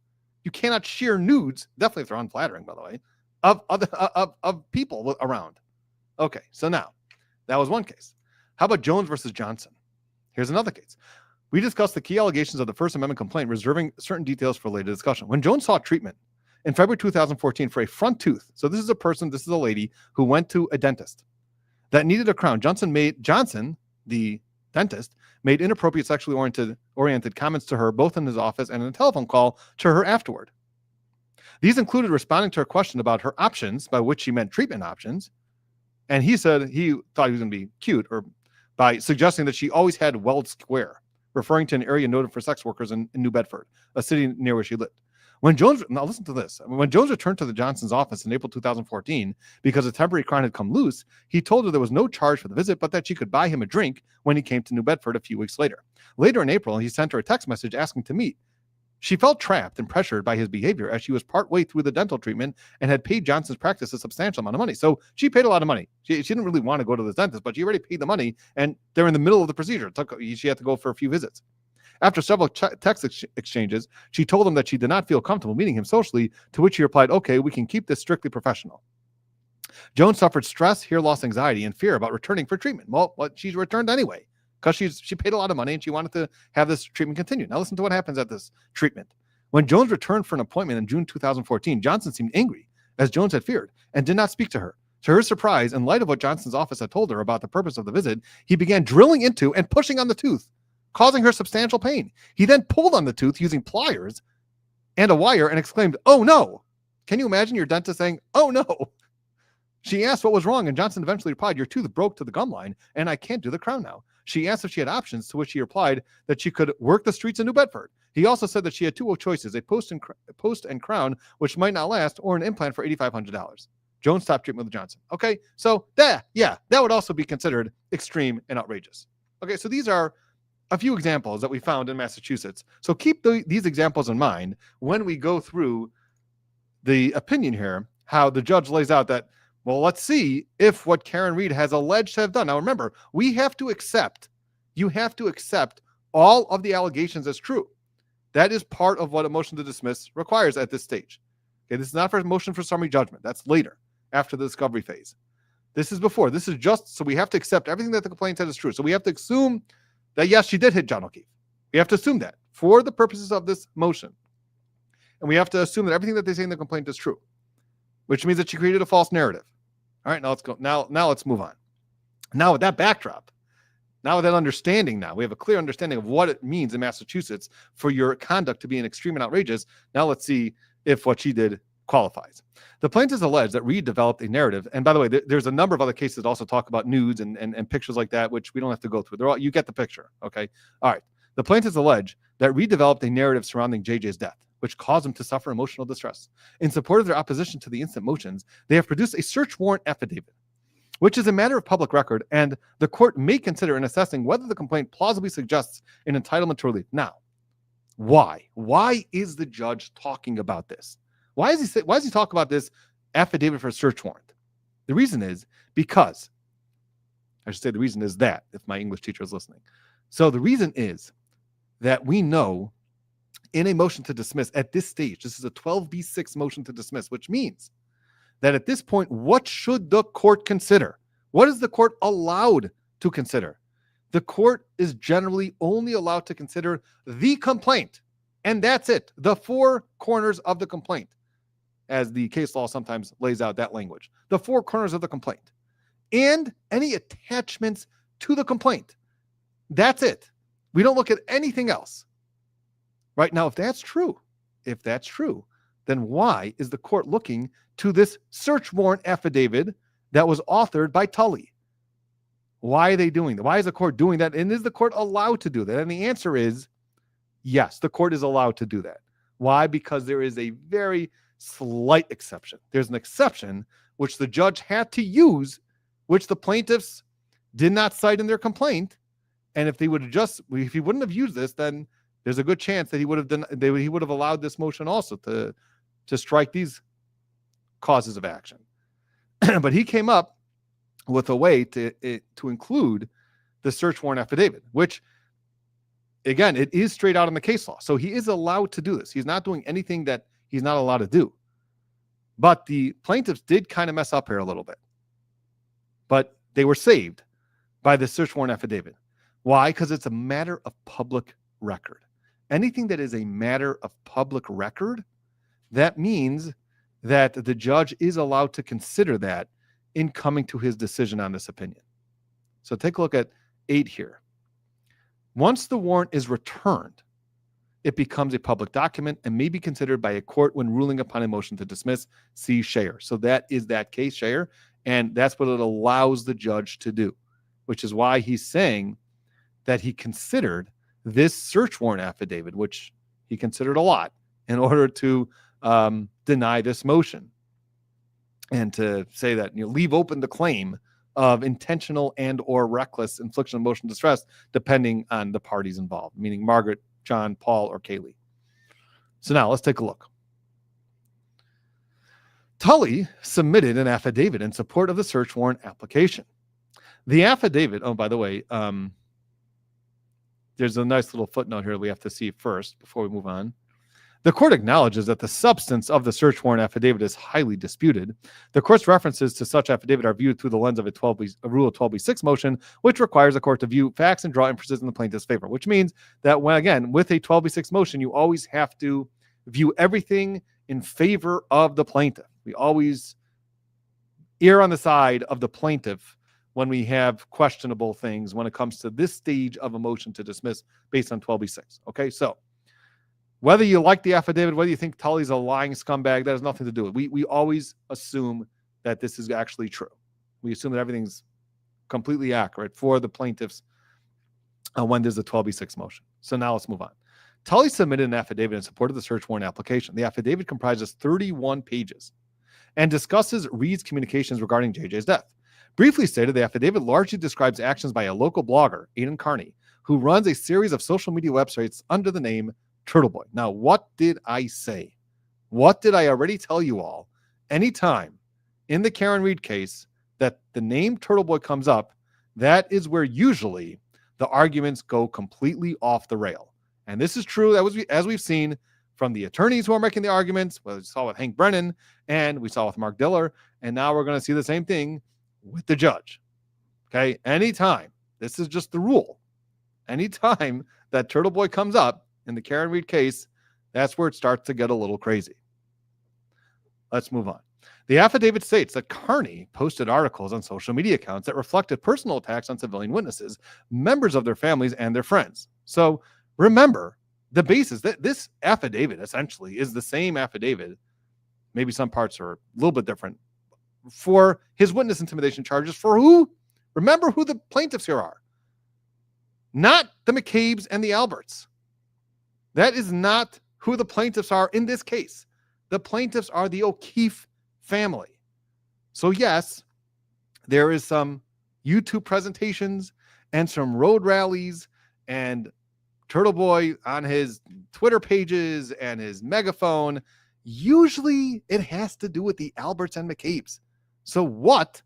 You cannot share nudes, definitely if they're unflattering, by the way, of people around. Okay, so now, that was one case. How about Jones versus Johnson? Here's another case. We discussed the key allegations of the First Amendment complaint, reserving certain details for later discussion. When Jones sought treatment in February 2014 for a front tooth, so this is a lady who went to a dentist that needed a crown. Johnson, the dentist, made inappropriate sexually oriented comments to her, both in his office and in a telephone call to her afterward. These included responding to her question about her options, by which she meant treatment options. And he said he thought he was going to be cute, or by suggesting that she always had Weld Square, referring to an area noted for sex workers in New Bedford, a city near where she lived. Now listen to this. When Jones returned to the Johnson's office in April 2014, because a temporary crown had come loose, he told her there was no charge for the visit, but that she could buy him a drink when he came to New Bedford a few weeks later. Later in April, he sent her a text message asking to meet. She felt trapped and pressured by his behavior as she was partway through the dental treatment and had paid Johnson's practice a substantial amount of money. So she paid a lot of money. She didn't really want to go to the dentist, but she already paid the money, and they're in the middle of the procedure. She had to go for a few visits. After several text exchanges, she told him that she did not feel comfortable meeting him socially, to which he replied, okay, we can keep this strictly professional. Jones suffered stress, hear loss, anxiety, and fear about returning for treatment. Well, she returned anyway, because she paid a lot of money and she wanted to have this treatment continue. Now listen to what happens at this treatment. When Jones returned for an appointment in June 2014, Johnson seemed angry, as Jones had feared, and did not speak to her. To her surprise, in light of what Johnson's office had told her about the purpose of the visit, he began drilling into and pushing on the tooth, causing her substantial pain. He then pulled on the tooth using pliers and a wire and exclaimed, "Oh no." Can you imagine your dentist saying, "Oh no"? She asked what was wrong, and Johnson eventually replied, "Your tooth broke to the gum line, and I can't do the crown now." She asked if she had options, to which she replied that she could work the streets in New Bedford. He also said that she had two choices, a post and crown, which might not last, or an implant for $8,500. Jones stopped treatment with Johnson. Okay, so that would also be considered extreme and outrageous. Okay, so these are a few examples that we found in Massachusetts. So keep these examples in mind when we go through the opinion here, how the judge lays out that, well, let's see if what Karen Reed has alleged to have done. Now, remember, you have to accept all of the allegations as true. That is part of what a motion to dismiss requires at this stage. Okay, this is not for a motion for summary judgment. That's later, after the discovery phase. This is before. This is just, so we have to accept everything that the complaint said is true. So we have to assume that, yes, she did hit John O'Keefe. We have to assume that for the purposes of this motion. and we have to assume that everything that they say in the complaint is true, which means that she created a false narrative. All right, now let's go. Now let's move on. Now with that backdrop, now with that understanding, now we have a clear understanding of what it means in Massachusetts for your conduct to be an extreme and outrageous. Now let's see if what she did qualifies. The plaintiffs allege that Reed developed a narrative. And by the way, there's a number of other cases that also talk about nudes and pictures like that, which we don't have to go through. They're all, you get the picture. Okay. All right. The plaintiffs allege that Reed developed a narrative surrounding JJ's death, which caused him to suffer emotional distress. In support of their opposition to the instant motions, they have produced a search warrant affidavit, which is a matter of public record, and the court may consider in assessing whether the complaint plausibly suggests an entitlement to relief. Now, why? Why is the judge talking about this? Why is he talking about this affidavit for a search warrant? The reason is because, I should say the reason is that, if my English teacher is listening. So the reason is that we know in a motion to dismiss at this stage, this is a 12B6 motion to dismiss, which means that at this point, what should the court consider? What is the court allowed to consider? The court is generally only allowed to consider the complaint, and that's it. The four corners of the complaint, as the case law sometimes lays out that language. The four corners of the complaint and any attachments to the complaint. That's it. We don't look at anything else. Right now, if that's true, then why is the court looking to this search warrant affidavit that was authored by Tully? Why are they doing that? Why is the court doing that? And is the court allowed to do that? And the answer is yes, the court is allowed to do that. Why? Because there is a very slight exception. There's an exception which the judge had to use, which the plaintiffs did not cite in their complaint. And if he wouldn't have used this, then there's a good chance that he would have allowed this motion also to strike these causes of action. But he came up with a way to include the search warrant affidavit, which, again, it is straight out in the case law. So he is allowed to do this. He's not doing anything that he's not allowed to do. But the plaintiffs did kind of mess up here a little bit. But they were saved by the search warrant affidavit. Why? Because it's a matter of public record. Anything that is a matter of public record, that means that the judge is allowed to consider that in coming to his decision on this opinion. So take a look at 8 here. Once the warrant is returned, it becomes a public document and may be considered by a court when ruling upon a motion to dismiss. See Shayer. So that is that case, Shayer, and that's what it allows the judge to do, which is why he's saying that he considered this search warrant affidavit, which he considered a lot, in order to deny this motion and to say that, leave open the claim of intentional and or reckless infliction of emotional distress, depending on the parties involved, meaning Margaret, John, Paul, or Kaylee. So now let's take a look. Tully submitted an affidavit in support of the search warrant application. The affidavit, oh, by the way, there's a nice little footnote here we have to see first before we move on. The court acknowledges that the substance of the search warrant affidavit is highly disputed. The court's references to such affidavit are viewed through the lens of a Rule 12b6 motion, which requires the court to view facts and draw inferences in the plaintiff's favor, which means that with a 12b6 motion, you always have to view everything in favor of the plaintiff. We always err on the side of the plaintiff when we have questionable things when it comes to this stage of a motion to dismiss based on 12b6. Okay, so whether you like the affidavit, whether you think Tully's a lying scumbag, that has nothing to do with it. We always assume that this is actually true. We assume that everything's completely accurate for the plaintiffs when there's a 12b6 motion. So now let's move on. Tully submitted an affidavit in support of the search warrant application. The affidavit comprises 31 pages and discusses Reed's communications regarding JJ's death. Briefly stated, the affidavit largely describes actions by a local blogger, Aidan Carney, who runs a series of social media websites under the name Turtle Boy. Now, what did I say? What did I already tell you all? Anytime in the Karen Reed case that the name Turtle Boy comes up, that is where usually the arguments go completely off the rail. And this is true, as we've seen from the attorneys who are making the arguments, well, we saw with Hank Brennan, and we saw with Mark Diller, and now we're going to see the same thing with the judge. Okay, anytime, this is just the rule. Anytime that Turtle Boy comes up in the Karen Reed case, That's where it starts to get a little crazy. Let's move on. The affidavit states that Carney posted articles on social media accounts that reflected personal attacks on civilian witnesses, members of their families, and their friends. So remember, the basis that this affidavit essentially is the same affidavit. Maybe some parts are a little bit different for his witness intimidation charges. For who? Remember who the plaintiffs here are. Not the McCabe's and the Alberts. That is not who the plaintiffs are in this case. The plaintiffs are the O'Keefe family. So yes, there is some YouTube presentations and some road rallies and Turtle Boy on his Twitter pages and his megaphone. Usually it has to do with the Alberts and McCabe's. So what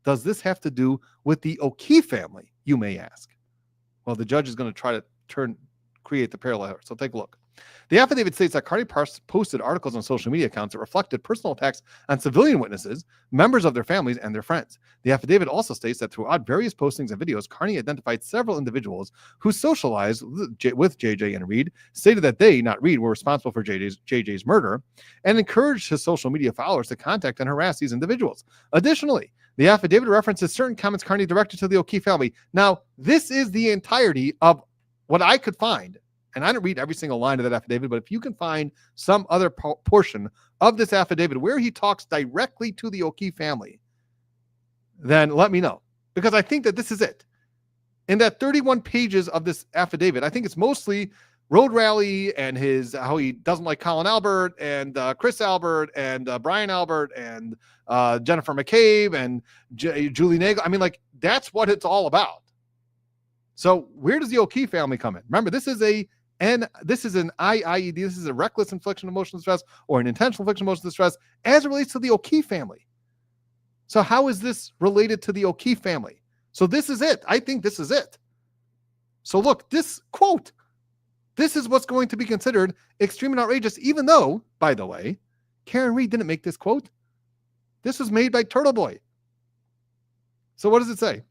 does this have to do with the O'Keefe family, you may ask? Well, the judge is going to try to create the parallel here. So take a look. The affidavit states that Carney posted articles on social media accounts that reflected personal attacks on civilian witnesses, members of their families, and their friends. The affidavit also states that throughout various postings and videos, Carney identified several individuals who socialized with JJ and Reed, stated that they, not Reed, were responsible for JJ's murder, and encouraged his social media followers to contact and harass these individuals. Additionally, the affidavit references certain comments Carney directed to the O'Keefe family. Now, this is the entirety of what I could find. And I didn't read every single line of that affidavit, but if you can find some other portion of this affidavit where he talks directly to the O'Keefe family, then let me know. Because I think that this is it. In that 31 pages of this affidavit, I think it's mostly road rally and how he doesn't like Colin Albert and Chris Albert and Brian Albert and Jennifer McCabe and Julie Nagel. I mean, like, that's what it's all about. So where does the O'Keefe family come in? Remember, this is an IIED. This is a reckless infliction of emotional distress or an intentional infliction of emotional distress as it relates to the O'Keefe family. So how is this related to the O'Keefe family? So this is it. I think this is it. So look, this quote, this is what's going to be considered extreme and outrageous, even though, by the way, Karen Reed didn't make this quote. This was made by Turtle Boy. So what does it say?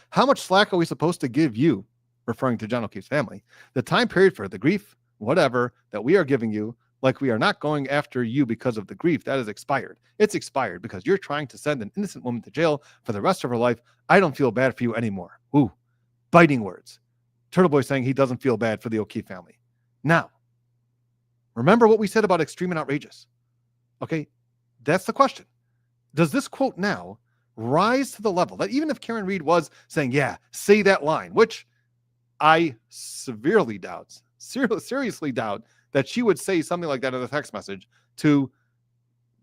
How much slack are we supposed to give you, referring to John O'Keefe's family, the time period for the grief, whatever, that we are giving you, like we are not going after you because of the grief, that is expired. It's expired because you're trying to send an innocent woman to jail for the rest of her life. I don't feel bad for you anymore. Ooh, biting words. Turtle Boy saying he doesn't feel bad for the O'Keefe family. Now, remember what we said about extreme and outrageous. Okay, that's the question. Does this quote now rise to the level that even if Karen Reed was saying, yeah, say that line, which I seriously doubt that she would say something like that in a text message to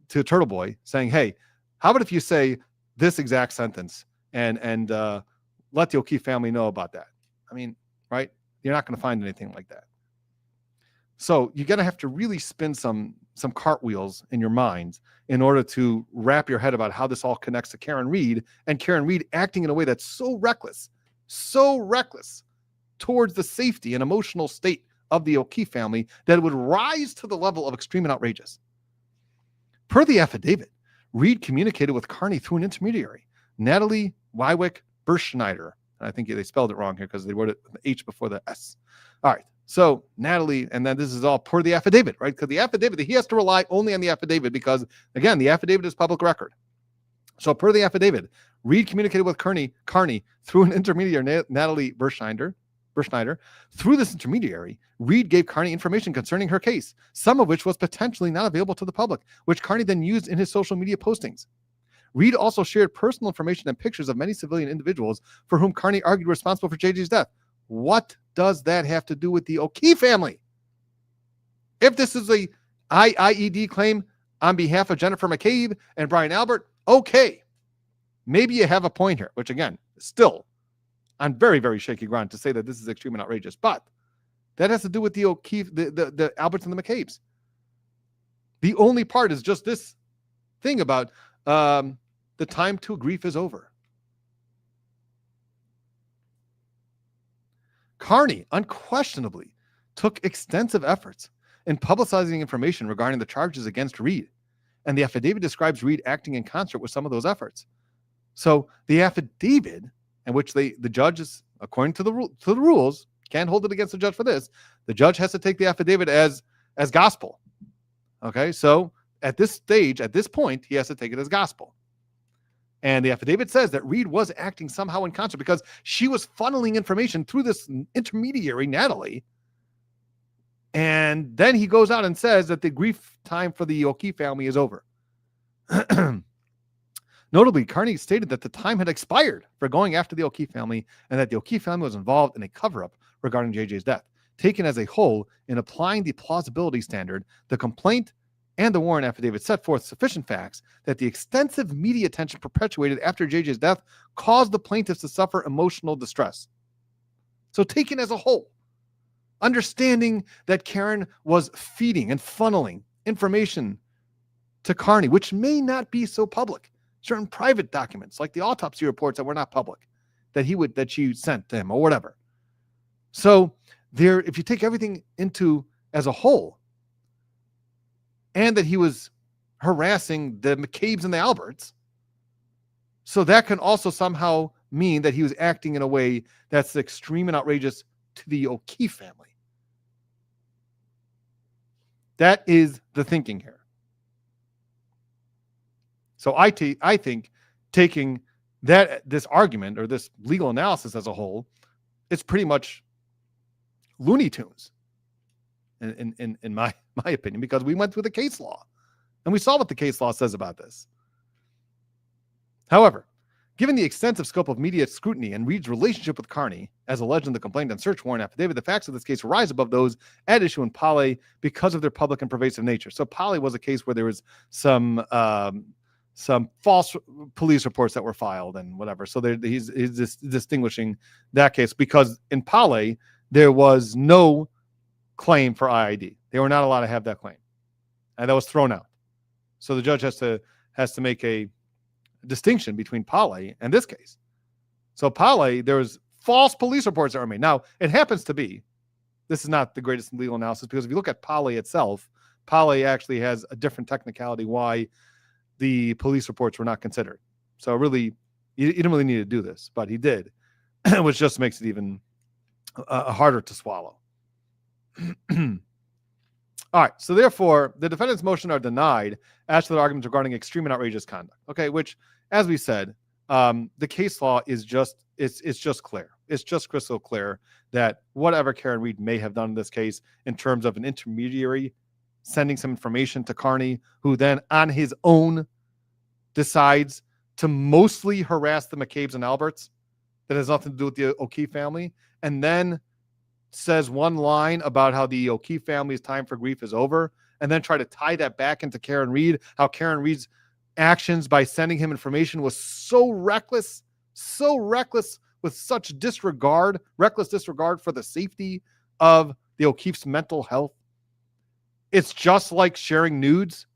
Turtle Boy saying, hey, how about if you say this exact sentence and let the O'Keefe family know about that? I mean, right? You're not going to find anything like that. So you're going to have to really spin some cartwheels in your mind in order to wrap your head about how this all connects to Karen Reed and Karen Reed acting in a way that's so reckless towards the safety and emotional state of the O'Keefe family that it would rise to the level of extreme and outrageous. Per the affidavit, Reed communicated with Carney through an intermediary, Natalie Wywick Berschneider. I think they spelled it wrong here because they wrote it with the H before the S. All right. So Natalie, and then this is all per the affidavit, right? Because the affidavit, he has to rely only on the affidavit because, again, the affidavit is public record. So per the affidavit, Reed communicated with Carney through an intermediary, Natalie Berschneider. Through this intermediary, Reed gave Carney information concerning her case, some of which was potentially not available to the public, which Carney then used in his social media postings. Reed also shared personal information and pictures of many civilian individuals for whom Carney argued were responsible for JJ's death. What does that have to do with the O'Keefe family? If this is a IIED claim on behalf of Jennifer McCabe and Brian Albert, okay, maybe you have a point here, which again, still on very, very shaky ground to say that this is extreme and outrageous, but that has to do with the O'Keefe, the Alberts and the McCabes. The only part is just this thing about the time to grief is over. Carney unquestionably took extensive efforts in publicizing information regarding the charges against Reed, and the affidavit describes Reed acting in concert with some of those efforts. So the affidavit, in which the judges, according to the rules, can't hold it against the judge for this. The judge has to take the affidavit as as gospel. Okay, so at this stage, at this point, he has to take it as gospel. And the affidavit says that Reed was acting somehow in concert because she was funneling information through this intermediary, Natalie. And then he goes out and says that the grief time for the O'Keefe family is over. Notably, Carney stated that the time had expired for going after the O'Keefe family and that the O'Keefe family was involved in a cover-up regarding JJ's death. Taken as a whole, in applying the plausibility standard, the complaint and the warrant affidavit set forth sufficient facts that the extensive media attention perpetuated after JJ's death caused the plaintiffs to suffer emotional distress. So taken as a whole, understanding that Karen was feeding and funneling information to Carney, which may not be so public, certain private documents like the autopsy reports that were not public, that she sent to him or whatever. So there, if you take everything into as a whole, and that he was harassing the McCabe's and the Alberts, so that can also somehow mean that he was acting in a way that's extreme and outrageous to the O'Keefe family. That is the thinking here. So I think taking this argument or this legal analysis as a whole, it's pretty much Looney Tunes, in my opinion, because we went through the case law and we saw what the case law says about this. However, given the extensive scope of media scrutiny and Reed's relationship with Carney, as alleged in the complaint and search warrant affidavit, the facts of this case rise above those at issue in Polly because of their public and pervasive nature. So Polly was a case where there was some false police reports that were filed and whatever. So he's distinguishing that case because in Polly, there was no claim for IID. They were not allowed to have that claim. And that was thrown out. So the judge has to make a distinction between Polly and this case. So Polly, there's false police reports that were made. Now, it happens to be, this is not the greatest legal analysis, because if you look at Polly itself, Polly actually has a different technicality why the police reports were not considered. So really, you didn't really need to do this, but he did, which just makes it even harder to swallow. All right. So therefore, the defendant's motion are denied as to the arguments regarding extreme and outrageous conduct. Okay, which, as we said, the case law is just clear. It's just crystal clear that whatever Karen Reed may have done in this case, in terms of an intermediary sending some information to Carney, who then on his own decides to mostly harass the McCabe's and Alberts, that has nothing to do with the O'Keefe family, and then says one line about how the O'Keefe family's time for grief is over, and then try to tie that back into Karen Reed, how Karen Reed's actions by sending him information was so reckless with such reckless disregard for the safety of the O'Keefe's mental health. It's just like sharing nudes,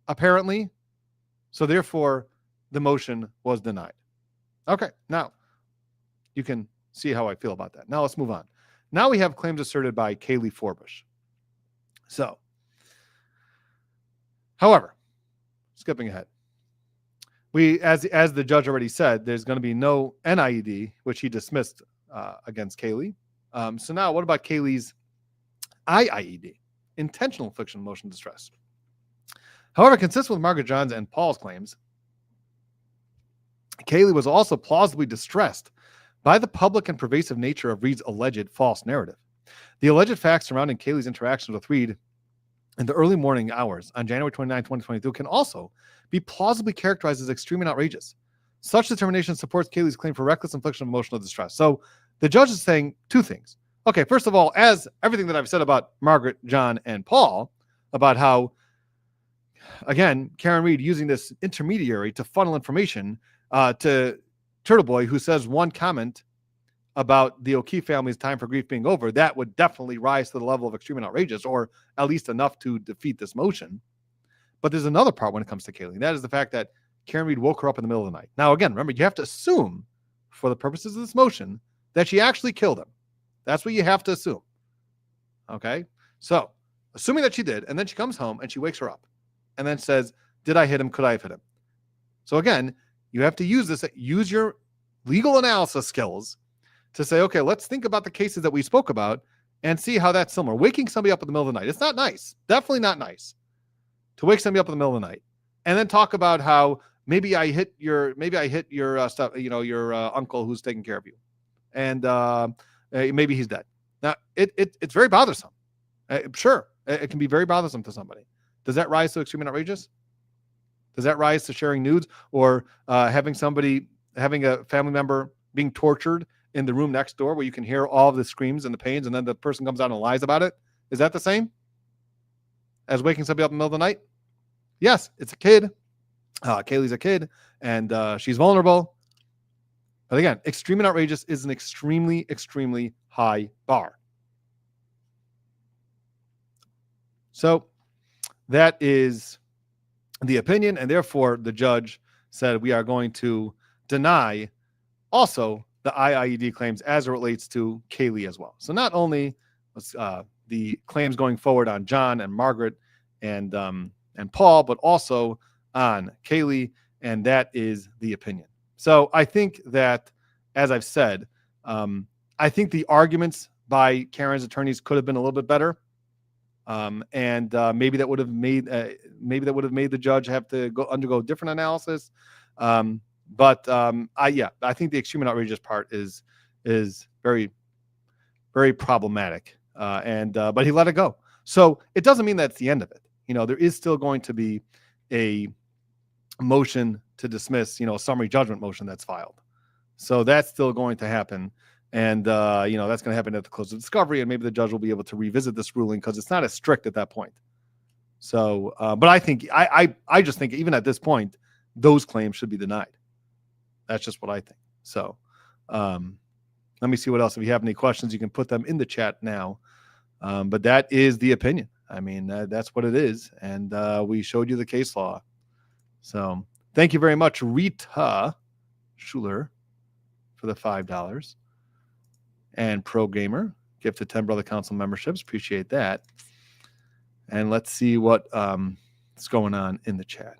apparently. So therefore, the motion was denied. Okay, now you can see how I feel about that. Now let's move on. Now we have claims asserted by Kaylee Forbush. So, however, skipping ahead, as the judge already said, there's going to be no NIED, which he dismissed against Kaylee. So now, what about Kaylee's IIED, intentional infliction of emotional distress? However, consistent with Margaret John's and Paul's claims, Kaylee was also plausibly distressed by the public and pervasive nature of Reed's alleged false narrative. The alleged facts surrounding Kaylee's interactions with Reed in the early morning hours on January 29, 2022 can also be plausibly characterized as extreme and outrageous. Such determination supports Kaylee's claim for reckless infliction of emotional distress. So the judge is saying two things. Okay, first of all, as everything that I've said about Margaret, John, and Paul, about how, again, Karen Reed using this intermediary to funnel information to Turtle Boy, who says one comment about the O'Keefe family's time for grief being over, that would definitely rise to the level of extreme and outrageous, or at least enough to defeat this motion. But there's another part when it comes to Kaylee. That is the fact that Karen Reed woke her up in the middle of the night. Now, again, remember, you have to assume, for the purposes of this motion, that she actually killed him. That's what you have to assume. Okay? So, assuming that she did, and then she comes home and she wakes her up and then says, did I hit him? Could I have hit him? So again, you have to use your legal analysis skills to say, okay, let's think about the cases that we spoke about and see how that's similar. Waking somebody up in the middle of the night. It's not nice. Definitely not nice to wake somebody up in the middle of the night and then talk about how maybe I hit your stuff, your uncle who's taking care of you, and maybe he's dead. Now it's very bothersome. Sure, it can be very bothersome to somebody. Does that rise to extreme and outrageous? Does that rise to sharing nudes or having a family member being tortured in the room next door where you can hear all of the screams and the pains, and then the person comes out and lies about it? Is that the same as waking somebody up in the middle of the night? Yes, it's a kid. Kaylee's a kid, and she's vulnerable. But again, extreme and outrageous is an extremely, extremely high bar. So that is the opinion, and therefore the judge said we are going to deny also the IIED claims as it relates to Kaylee as well. So not only the claims going forward on John and Margaret and Paul, but also on Kaylee, and that is the opinion. So I think that, as I've said, I think the arguments by Karen's attorneys could have been a little bit better, and maybe that would have made the judge have to undergo different analysis. But I think the extreme and outrageous part is very, very problematic, but he let it go. So it doesn't mean that's the end of it. There is still going to be a motion to dismiss, a summary judgment motion that's filed. So that's still going to happen. And, that's going to happen at the close of discovery. And maybe the judge will be able to revisit this ruling because it's not as strict at that point. So, but I think, I just think even at this point, those claims should be denied. That's just what I think. So, let me see what else. If you have any questions, you can put them in the chat now. But that is the opinion. I mean, that's what it is. And we showed you the case law. So thank you very much, Rita Schuler, for the $5. And Pro Gamer, gifted 10 Brother Counsel memberships. Appreciate that. And let's see what is going on in the chat.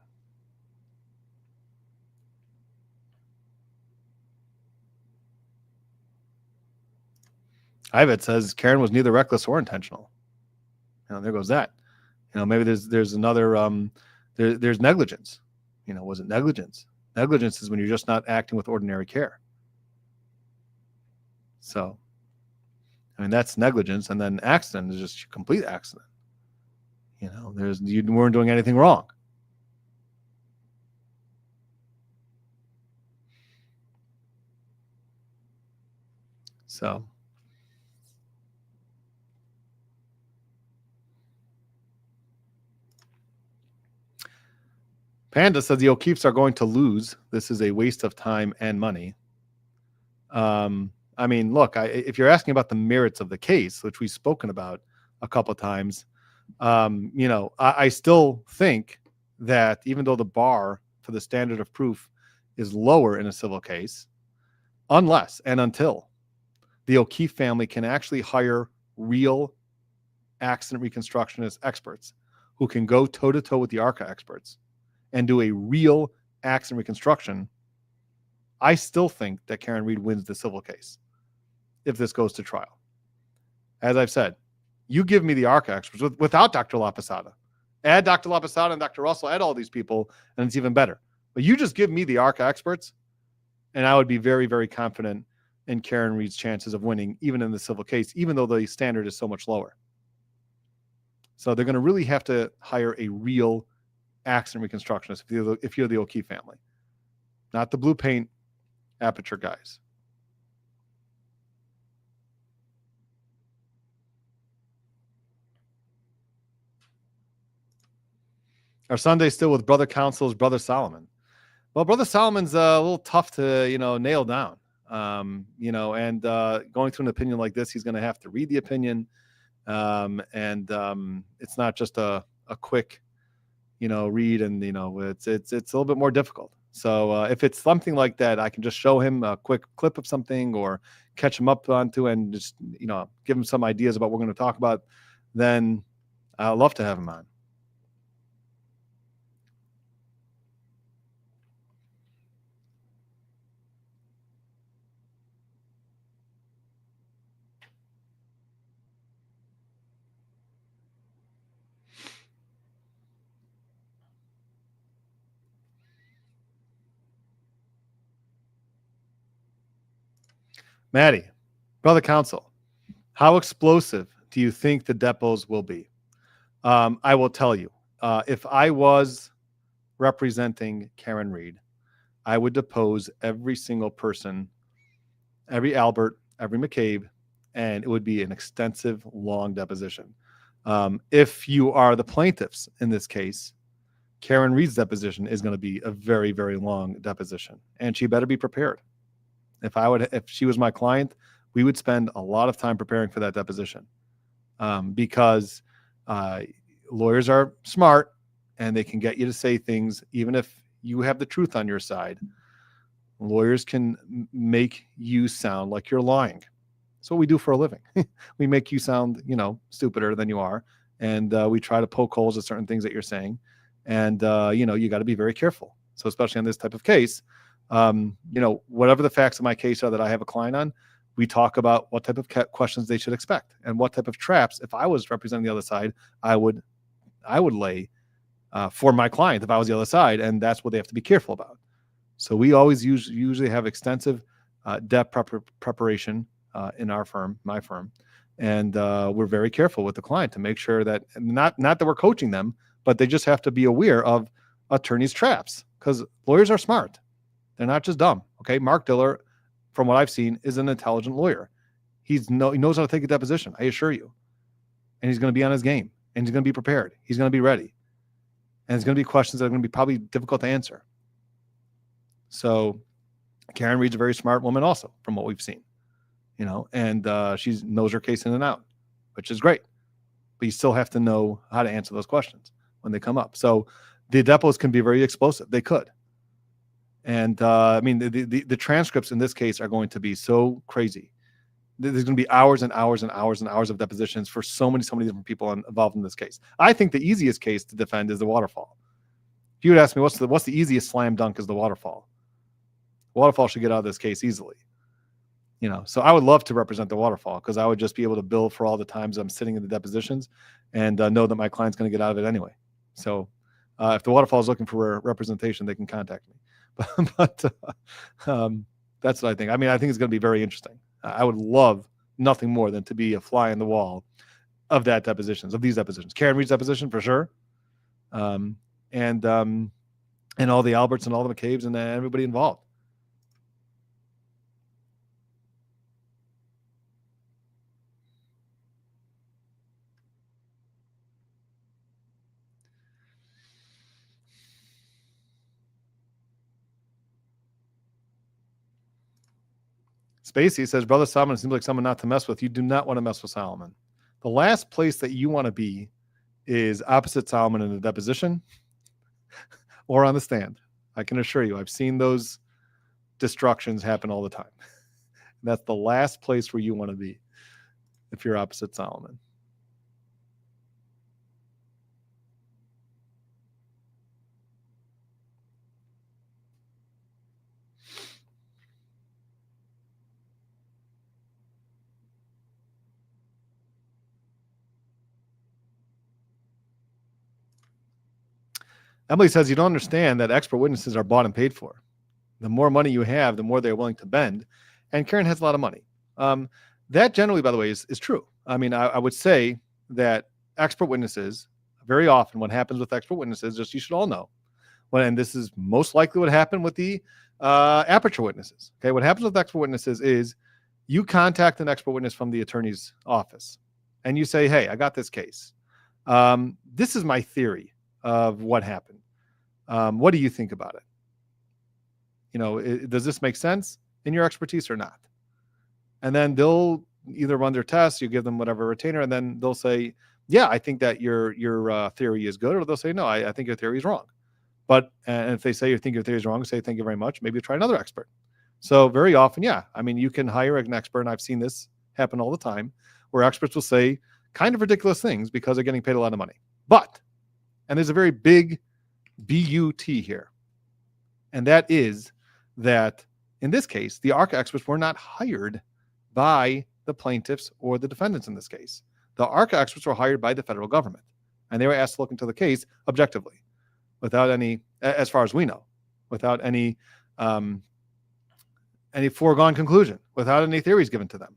Ivet says Karen was neither reckless or intentional. There goes that. Maybe there's another there's negligence. Was it negligence? Negligence is when you're just not acting with ordinary care. So, that's negligence, and then accident is just a complete accident. You weren't doing anything wrong. So, Panda says the O'Keefes are going to lose. This is a waste of time and money. Look, if you're asking about the merits of the case, which we've spoken about a couple of times, I still think that even though the bar for the standard of proof is lower in a civil case, unless and until the O'Keefe family can actually hire real accident reconstructionist experts who can go toe-to-toe with the ARCA experts and do a real accident reconstruction, I still think that Karen Reed wins the civil case if this goes to trial. As I've said, you give me the ARCA experts without Dr. LaPosada. Add Dr. LaPosada and Dr. Russell, add all these people, and it's even better. But you just give me the ARCA experts, and I would be very, very confident in Karen Reed's chances of winning, even in the civil case, even though the standard is so much lower. So they're going to really have to hire a real accident reconstructionist if you're the O'Keefe family, not the blue paint aperture guys. Our Sunday still with Brother Counsel's Brother Solomon. Well, Brother Solomon's a little tough to, nail down. And going through an opinion like this, he's going to have to read the opinion. It's not just a quick, read, and, it's a little bit more difficult. So if it's something like that, I can just show him a quick clip of something or catch him up onto and just, give him some ideas about what we're going to talk about, then I'd love to have him on. Maddie, brother Counsel, how explosive do you think the depots will be? I will tell you, if I was representing Karen Reed, I would depose every single person, every Albert, every McCabe, and it would be an extensive, long deposition. If you are the plaintiffs in this case, Karen Reed's deposition is going to be a very, very long deposition, and she better be prepared. If she was my client, we would spend a lot of time preparing for that deposition, because lawyers are smart and they can get you to say things, even if you have the truth on your side. Lawyers can make you sound like you're lying. That's what we do for a living. We make you sound, stupider than you are. And we try to poke holes at certain things that you're saying. And, you got to be very careful. So especially on this type of case, whatever the facts of my case are that I have a client on, we talk about what type of questions they should expect and what type of traps, if I was representing the other side, I would lay for my client if I was the other side. And that's what they have to be careful about. So we always usually have extensive depth preparation in our firm, my firm. And we're very careful with the client to make sure that not that we're coaching them, but they just have to be aware of attorneys' traps, because lawyers are smart. They're not just dumb. Okay. Mark Diller, from what I've seen, is an intelligent lawyer. He knows how to take a deposition, I assure you. And he's going to be on his game, and he's going to be prepared. He's going to be ready. And it's going to be questions that are going to be probably difficult to answer. So Karen Reed's a very smart woman also, from what we've seen, and she knows her case in and out, which is great. But you still have to know how to answer those questions when they come up. So the depots can be very explosive. They could. And the transcripts in this case are going to be so crazy. There's going to be hours and hours and hours and hours of depositions for so many different people involved in this case. I think the easiest case to defend is the waterfall. If you would ask me what's the easiest slam dunk, is the waterfall. Waterfall should get out of this case easily. So I would love to represent the waterfall, because I would just be able to bill for all the times I'm sitting in the depositions and know that my client's going to get out of it anyway. So if the waterfall is looking for representation, they can contact me. But that's what I think. I think it's going to be very interesting. I would love nothing more than to be a fly on the wall of these depositions. Karen Reed's deposition for sure. And all the Alberts and all the McCabe's and everybody involved. Spacey says, Brother Solomon seems like someone not to mess with. You do not want to mess with Solomon. The last place that you want to be is opposite Solomon in a deposition or on the stand. I can assure you, I've seen those destructions happen all the time. That's the last place where you want to be if you're opposite Solomon. Emily says, you don't understand that expert witnesses are bought and paid for. The more money you have, the more they're willing to bend. And Karen has a lot of money. That generally, by the way, is true. I would say that expert witnesses, very often what happens with expert witnesses, just you should all know, and this is most likely what happened with the aperture witnesses. Okay, what happens with expert witnesses is you contact an expert witness from the attorney's office and you say, hey, I got this case. This is my theory of what happened. What do you think about it? Does this make sense in your expertise or not? And then they'll either run their tests, you give them whatever retainer, and then they'll say, yeah, I think that your theory is good, or they'll say, no, I think your theory is wrong. But and if they say you think your theory is wrong, say thank you very much. Maybe try another expert. So very often, yeah, you can hire an expert, and I've seen this happen all the time, where experts will say kind of ridiculous things because they're getting paid a lot of money. And there's a very big BUT here. And that is that in this case, the ARCA experts were not hired by the plaintiffs or the defendants in this case. The ARCA experts were hired by the federal government, and they were asked to look into the case objectively, without any, as far as we know, without any any foregone conclusion, without any theories given to them.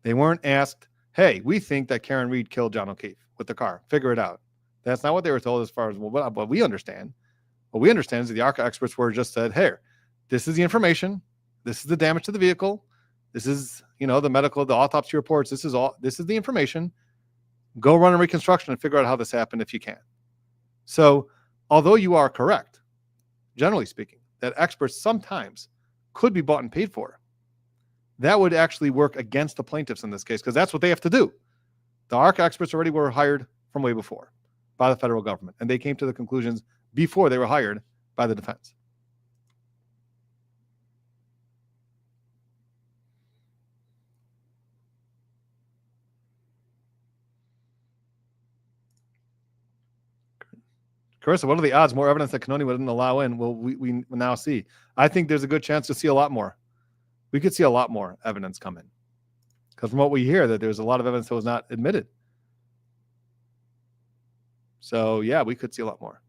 They weren't asked, hey, we think that Karen Reed killed John O'Keefe with the car. Figure it out. That's not what they were told as far as what we understand. What we understand is that the ARCA experts were just said, hey, this is the information. This is the damage to the vehicle. This is, the medical, the autopsy reports. This is the information. Go run a reconstruction and figure out how this happened if you can. So, although you are correct, generally speaking, that experts sometimes could be bought and paid for, that would actually work against the plaintiffs in this case, because that's what they have to do. The ARCA experts already were hired from way before by the federal government, and they came to the conclusions before they were hired by the defense. Carissa, what are the odds more evidence that Canoni wouldn't allow in? Well, we now see. I think there's a good chance to see a lot more. We could see a lot more evidence come in. Because from what we hear, that there's a lot of evidence that was not admitted. So, yeah, we could see a lot more.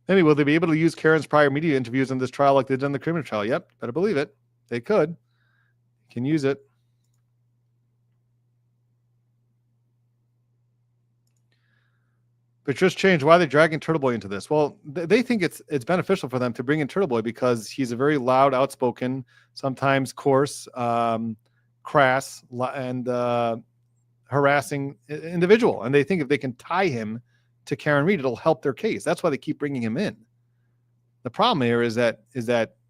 Maybe will they be able to use Karen's prior media interviews in this trial like they did in the criminal trial? Yep, better believe it. They could. Can use it. But just change. Why are they dragging Turtle Boy into this? Well, they think it's beneficial for them to bring in Turtle Boy because he's a very loud, outspoken, sometimes coarse, crass, and harassing individual. And they think if they can tie him to Karen Reed, it'll help their case. That's why they keep bringing him in. The problem here is that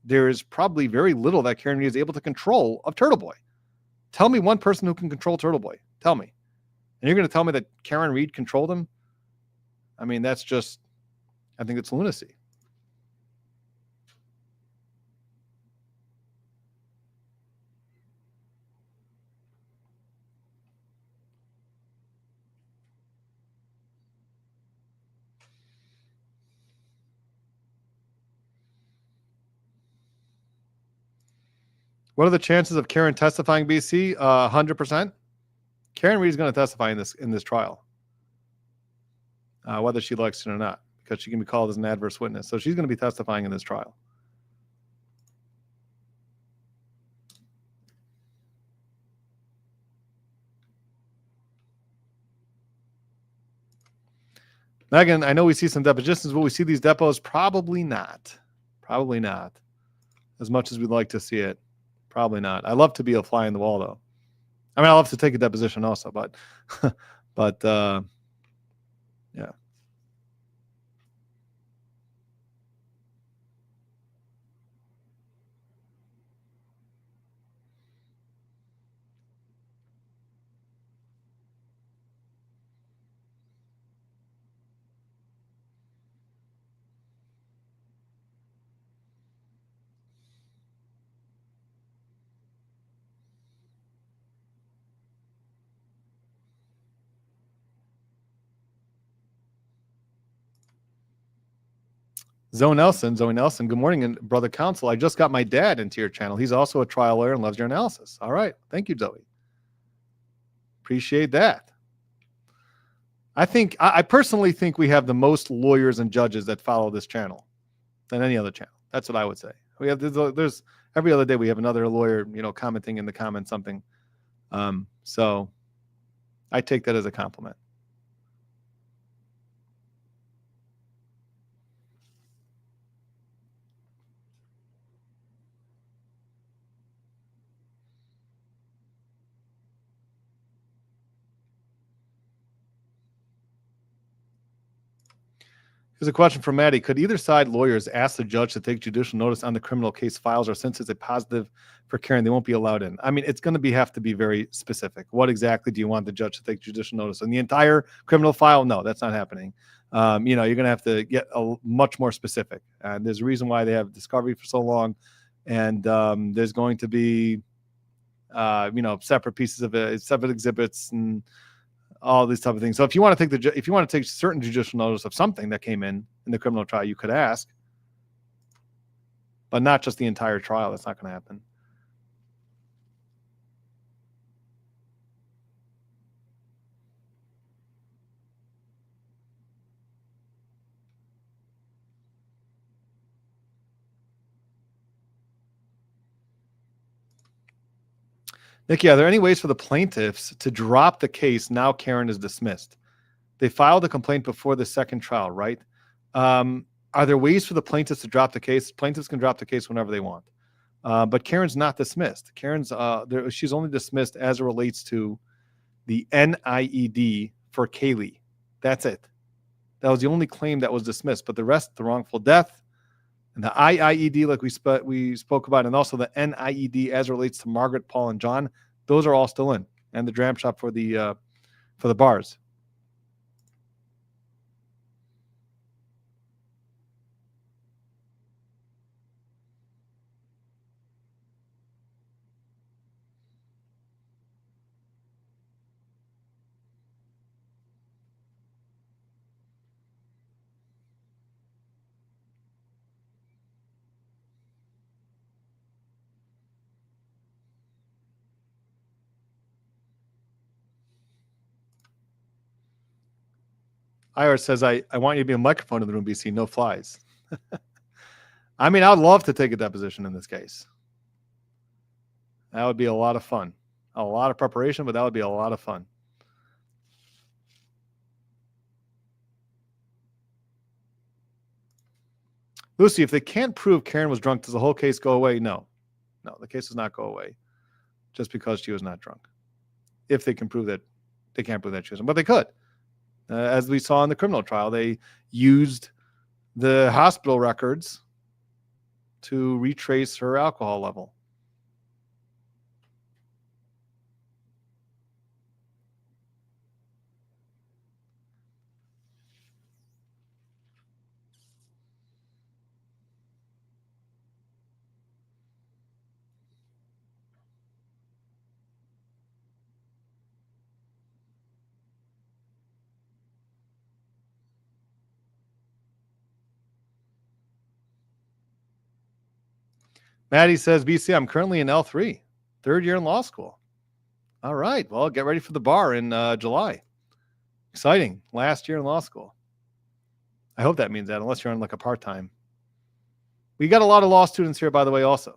there is probably very little that Karen Reed is able to control of Turtle Boy. Tell me one person who can control Turtle Boy. Tell me. And you're going to tell me that Karen Reed controlled him? I mean, that's just, I think it's lunacy. What are the chances of Karen testifying, BC? 100%. Karen Reed is going to testify in this trial, whether she likes it or not, because she can be called as an adverse witness. So she's going to be testifying in this trial. Megan, I know we see some depositions. Will we see these depots? Probably not. Probably not. As much as we'd like to see it. Probably not. I love to be a fly in the wall, though. I mean, I love to take a deposition also, but yeah. Zoe Nelson, good morning, and brother Counsel. I just got my dad into your channel. He's also a trial lawyer and loves your analysis. All right. Thank you, Zoe. Appreciate that. I personally think we have the most lawyers and judges that follow this channel than any other channel. That's what I would say. We have there's every other day we have another lawyer, commenting in the comments something. So I take that as a compliment. Here's a question from Maddie. Could either side lawyers ask the judge to take judicial notice on the criminal case files, or since it's a positive for Karen, they won't be allowed in? I mean, it's going to have to be very specific. What exactly do you want the judge to take judicial notice on? The entire criminal file? No, that's not happening. You're going to have to get much more specific. And there's a reason why they have discovery for so long. And there's going to be, separate pieces of it, separate exhibits and all these type of things. So if you want to take certain judicial notice of something that came in the criminal trial, you could ask, but not just the entire trial. That's not going to happen. Nikki, are there any ways for the plaintiffs to drop the case now Karen is dismissed? They filed a complaint before the second trial, right? Are there ways for the plaintiffs to drop the case? Plaintiffs can drop the case whenever they want. But Karen's not dismissed. She's only dismissed as it relates to the NIED for Kaylee. That's it. That was the only claim that was dismissed. But the rest, the wrongful death and the IIED, like we spoke about, and also the NIED as it relates to Margaret, Paul, and John, those are all still in. And the dram shop for the bars. Iris says, I want you to be a microphone in the room, BC, no flies. I mean, I'd love to take a deposition in this case. That would be a lot of fun. A lot of preparation, but that would be a lot of fun. Lucy, if they can't prove Karen was drunk, does the whole case go away? No, the case does not go away just because she was not drunk. If they can prove that, they can't prove that she was, but they could. As we saw in the criminal trial, they used the hospital records to retrace her alcohol level. Maddie says, BC, I'm currently in L3, third year in law school. All right. Well, get ready for the bar in July. Exciting. Last year in law school. I hope that means that, unless you're on like a part-time. We got a lot of law students here, by the way, also.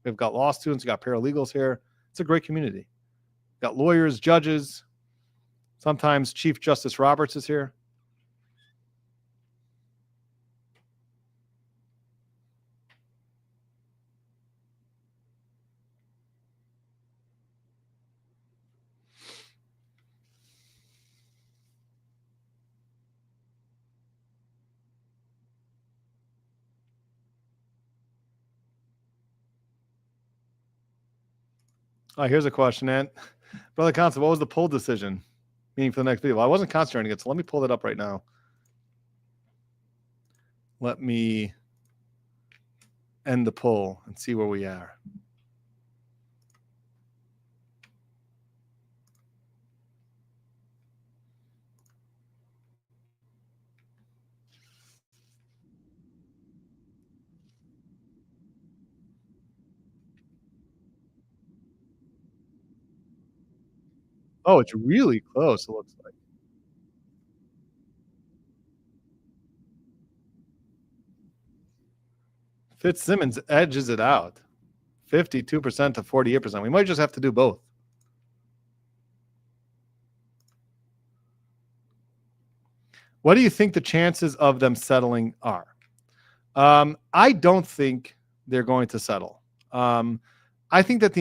We've got law students, we got paralegals here. It's a great community. We've got lawyers, judges. Sometimes Chief Justice Roberts is here. Oh, here's a question, and Brother Counsel, what was the poll decision? Meaning for the next video. Well, I wasn't concentrating it, so let me pull it up right now. Let me end the poll and see where we are. Oh, it's really close, it looks like. Fitzsimmons edges it out. 52% to 48%. We might just have to do both. What do you think the chances of them settling are? I don't think they're going to settle. I think that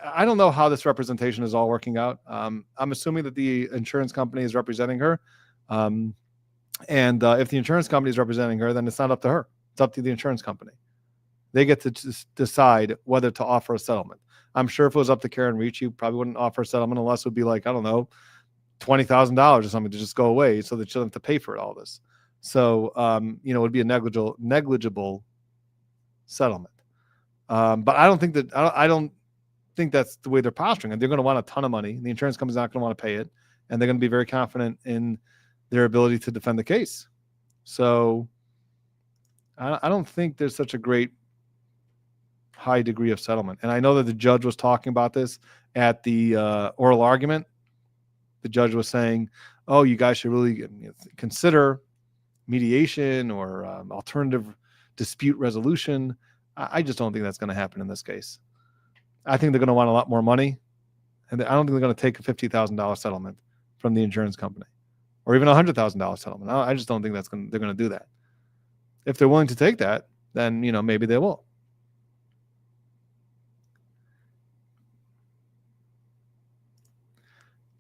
I don't know how this representation is all working out. I'm assuming that the insurance company is representing her. And if the insurance company is representing her, then it's not up to her. It's up to the insurance company. They get to decide whether to offer a settlement. I'm sure if it was up to Karen Ricci, probably wouldn't offer a settlement unless it would be like, I don't know, $20,000 or something to just go away so that she doesn't have to pay for all this. So, it would be a negligible settlement. But I don't think that's the way they're posturing. And they're going to want a ton of money. The insurance company's not going to want to pay it. and they're going to be very confident in their ability to defend the case. So I don't think there's such a great high degree of settlement. And I know that the judge was talking about this at the oral argument. The judge was saying, oh, you guys should really consider mediation or alternative dispute resolution. I just don't think that's going to happen in this case. I think they're going to want a lot more money. And I don't think they're going to take a $50,000 settlement from the insurance company or even a $100,000 settlement. I just don't think they're going to do that. If they're willing to take that, then, maybe they will.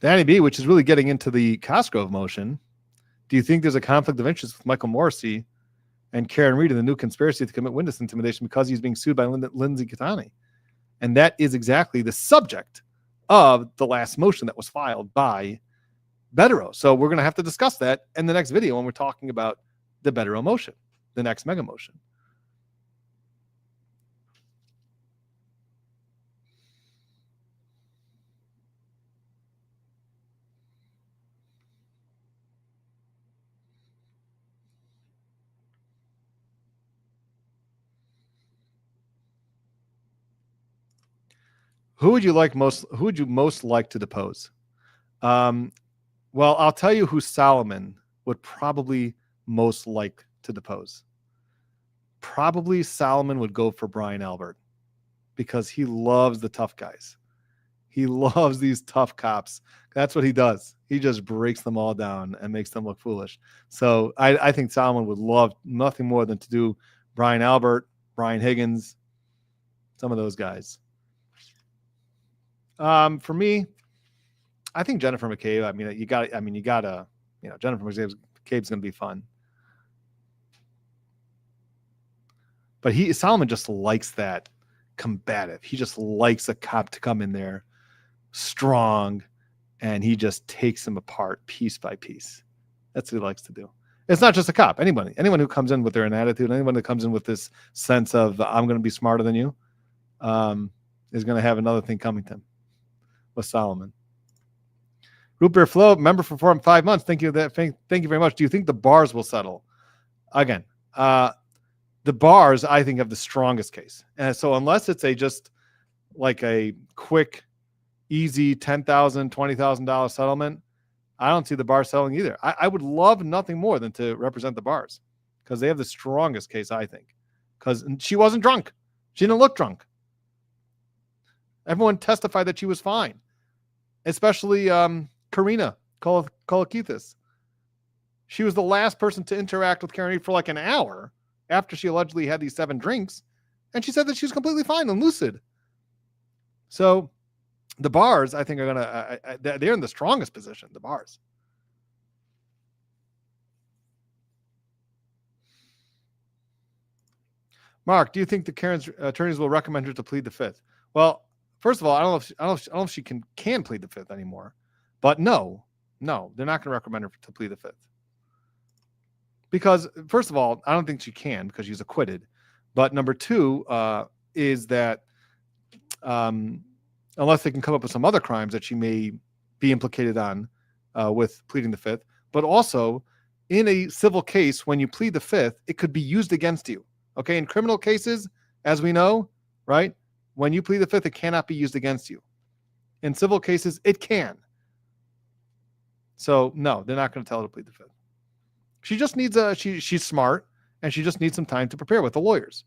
Danny B, which is really getting into the Cosgrove motion. Do you think there's a conflict of interest with Michael Morrissey and Karen Reed in the new conspiracy to commit witness intimidation because he's being sued by Lindsay Catani? And that is exactly the subject of the last motion that was filed by Betterow. So we're going to have to discuss that in the next video when we're talking about the Betterow motion, the next mega motion. Who would you most like to depose? Well, I'll tell you who Solomon would probably most like to depose. Probably Solomon would go for Brian Albert because he loves the tough guys. He loves these tough cops. That's what he does. He just breaks them all down and makes them look foolish. So I think Solomon would love nothing more than to do Brian Albert, Brian Higgins, some of those guys. For me, I think Jennifer McCabe. Jennifer McCabe's going to be fun. But Solomon just likes that combative. He just likes a cop to come in there strong, and he just takes them apart piece by piece. That's what he likes to do. It's not just a cop. Anyone who comes in with their own attitude, anyone that comes in with this sense of I'm going to be smarter than you, is going to have another thing coming to him. With Solomon. Root Beer Flow, member for 5 months. Thank you very much. Do you think the bars will settle? Again, the bars, I think, have the strongest case. And so unless it's just like a quick, easy $10,000, $20,000 settlement, I don't see the bars selling either. I would love nothing more than to represent the bars because they have the strongest case, I think. Because she wasn't drunk. She didn't look drunk. Everyone testified that she was fine, especially Karina Kolakithis. She was the last person to interact with Karen Reed for like an hour after she allegedly had these 7 drinks, and she said that she was completely fine and lucid. So the bars, I think, are going to they're in the strongest position, the bars. Mark, do you think the Karen's attorneys will recommend her to plead the fifth? Well, first of all, I don't know if she can plead the fifth anymore. But no, they're not going to recommend her to plead the fifth. Because, first of all, I don't think she can because she's acquitted. But number 2 is that unless they can come up with some other crimes that she may be implicated on with pleading the fifth. But also, in a civil case, when you plead the fifth, it could be used against you. Okay, in criminal cases, as we know, right? When you plead the fifth, it cannot be used against you. In civil cases, it can. So, no, they're not going to tell her to plead the fifth. She just needs she's smart, and she just needs some time to prepare with the lawyers.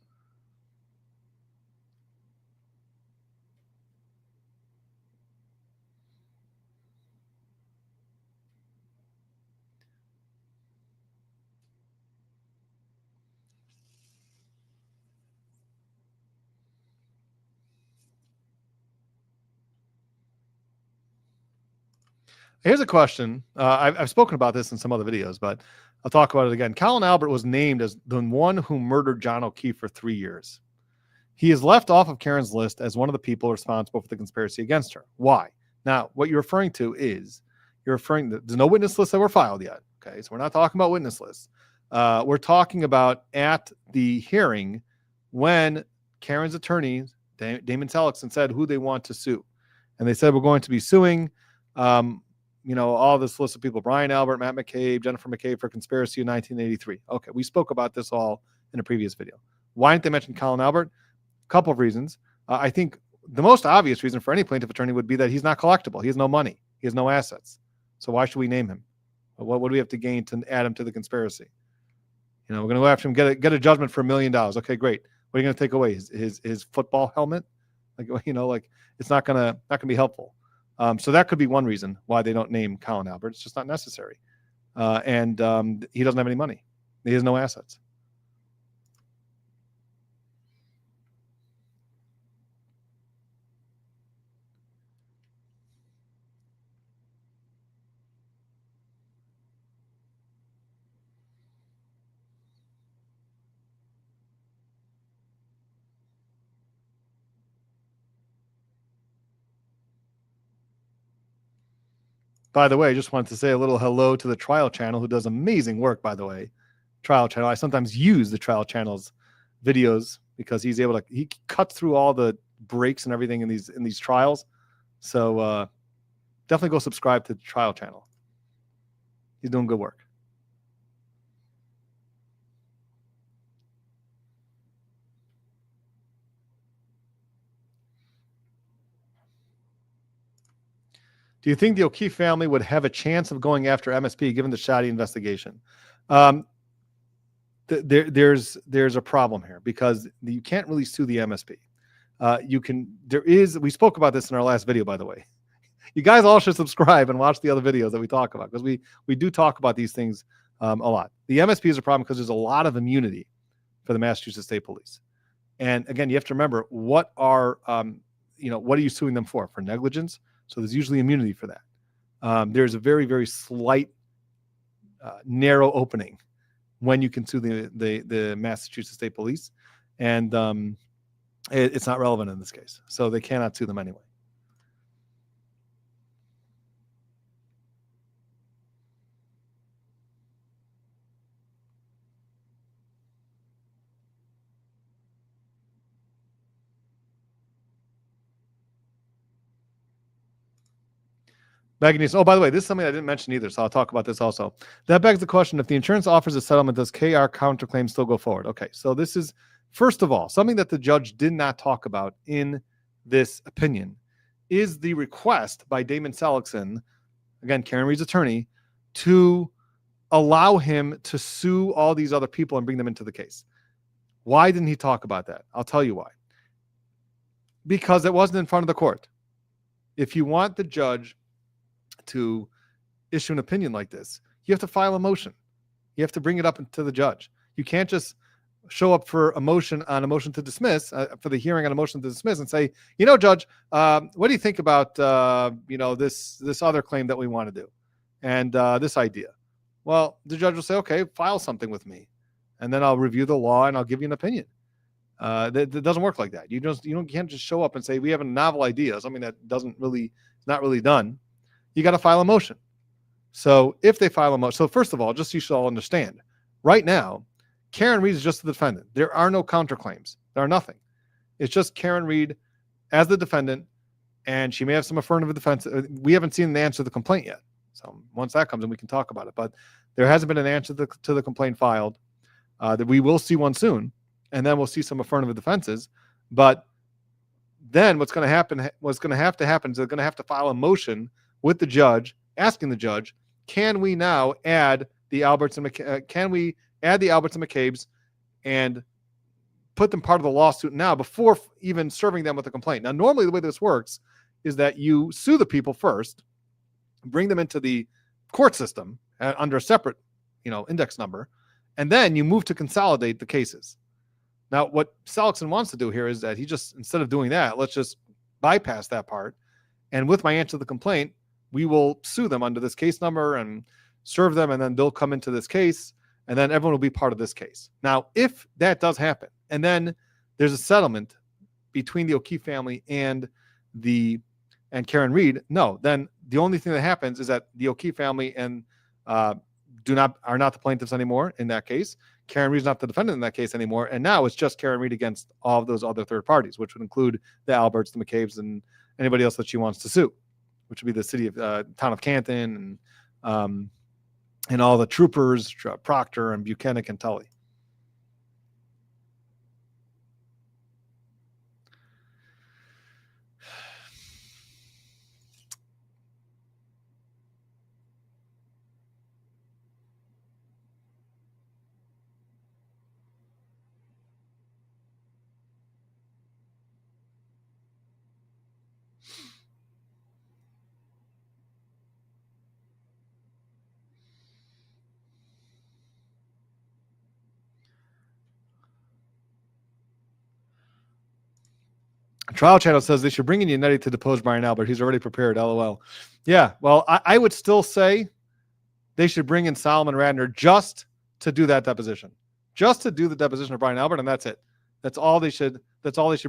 Here's a question. I've spoken about this in some other videos, but I'll talk about it again. Colin Albert was named as the one who murdered John O'Keefe for 3 years. He is left off of Karen's list as one of the people responsible for the conspiracy against her. Why? Now, what you're referring to is there's no witness lists that were filed yet. Okay, so we're not talking about witness lists. We're talking about at the hearing when Karen's attorney, Damon Telexon, said who they want to sue. And they said, we're going to be suing all this list of people: Brian Albert, Matt McCabe, Jennifer McCabe for conspiracy in 1983. Okay, we spoke about this all in a previous video. Why didn't they mention Colin Albert? A couple of reasons. I think the most obvious reason for any plaintiff attorney would be that he's not collectible. He has no money. He has no assets. So why should we name him? What do we have to gain to add him to the conspiracy? We're going to go after him, get a judgment for $1 million. Okay, great. What are you going to take away? His football helmet? It's not going to be helpful. So that could be one reason why they don't name Colin Albert. It's just not necessary. And he doesn't have any money. He has no assets. By the way, I just wanted to say a little hello to the Trial Channel, who does amazing work, by the way. Trial Channel. I sometimes use the Trial Channel's videos because he cuts through all the breaks and everything in these trials. So definitely go subscribe to the Trial Channel. He's doing good work. Do you think the O'Keefe family would have a chance of going after MSP given the Shoddy investigation? There's a problem here because you can't really sue the MSP. We spoke about this in our last video, by the way. You guys all should subscribe and watch the other videos that we talk about because we do talk about these things a lot. The MSP is a problem because there's a lot of immunity for the Massachusetts State Police. And again, you have to remember what are you suing them for? For negligence? So there's usually immunity for that. There's a very, very slight, narrow opening when you can sue the Massachusetts State Police, and it's not relevant in this case. So they cannot sue them anyway. Megan, by the way, this is something I didn't mention either, so I'll talk about this also. That begs the question, if the insurance offers a settlement, does KR counterclaim still go forward? Okay, so this is, first of all, something that the judge did not talk about in this opinion is the request by Damon Seligson, again, Karen Reed's attorney, to allow him to sue all these other people and bring them into the case. Why didn't he talk about that? I'll tell you why. Because it wasn't in front of the court. If you want the judge to issue an opinion like this, you have to file a motion. You have to bring it up to the judge. You can't just show up for a motion to dismiss, for the hearing on a motion to dismiss and say, Judge, what do you think about, this other claim that we want to do and this idea? Well, the judge will say, okay, file something with me, and then I'll review the law and I'll give you an opinion. That doesn't work like that. You can't just show up and say, we have a novel idea, something that is not really done. You got to file a motion. So if they file a motion, so first of all, just so you should all understand, right now, Karen Reed is just the defendant. There are no counterclaims. There are nothing. It's just Karen Reed as the defendant, and she may have some affirmative defense. We haven't seen the answer to the complaint yet. So once that comes in, we can talk about it. But there hasn't been an answer to the complaint filed. That we will see one soon, and then we'll see some affirmative defenses. But then what's going to happen is they're going to have to file a motion with the judge, asking the judge, can we now add the Alberts and McCabe's and put them part of the lawsuit now before even serving them with a complaint? Now, normally the way this works is that you sue the people first, bring them into the court system under a separate, index number, and then you move to consolidate the cases. Now, what Seligson wants to do here is that instead of doing that, let's just bypass that part. And with my answer to the complaint, we will sue them under this case number and serve them, and then they'll come into this case, and then everyone will be part of this case. Now, if that does happen, and then there's a settlement between the O'Keefe family and Karen Reed, no, then the only thing that happens is that the O'Keefe family and are not the plaintiffs anymore in that case. Karen Reed's not the defendant in that case anymore, and now it's just Karen Reed against all of those other third parties, which would include the Alberts, the McCabe's, and anybody else that she wants to sue, which would be the city of town of Canton, and all the troopers, Proctor and Buchanan and Tully. Trial Channel says they should bring in Yannetti to depose Brian Albert. He's already prepared. LOL. Yeah, well, I would still say they should bring in Solomon Radner just to do that deposition, just to do the deposition of Brian Albert, and that's it. That's all they should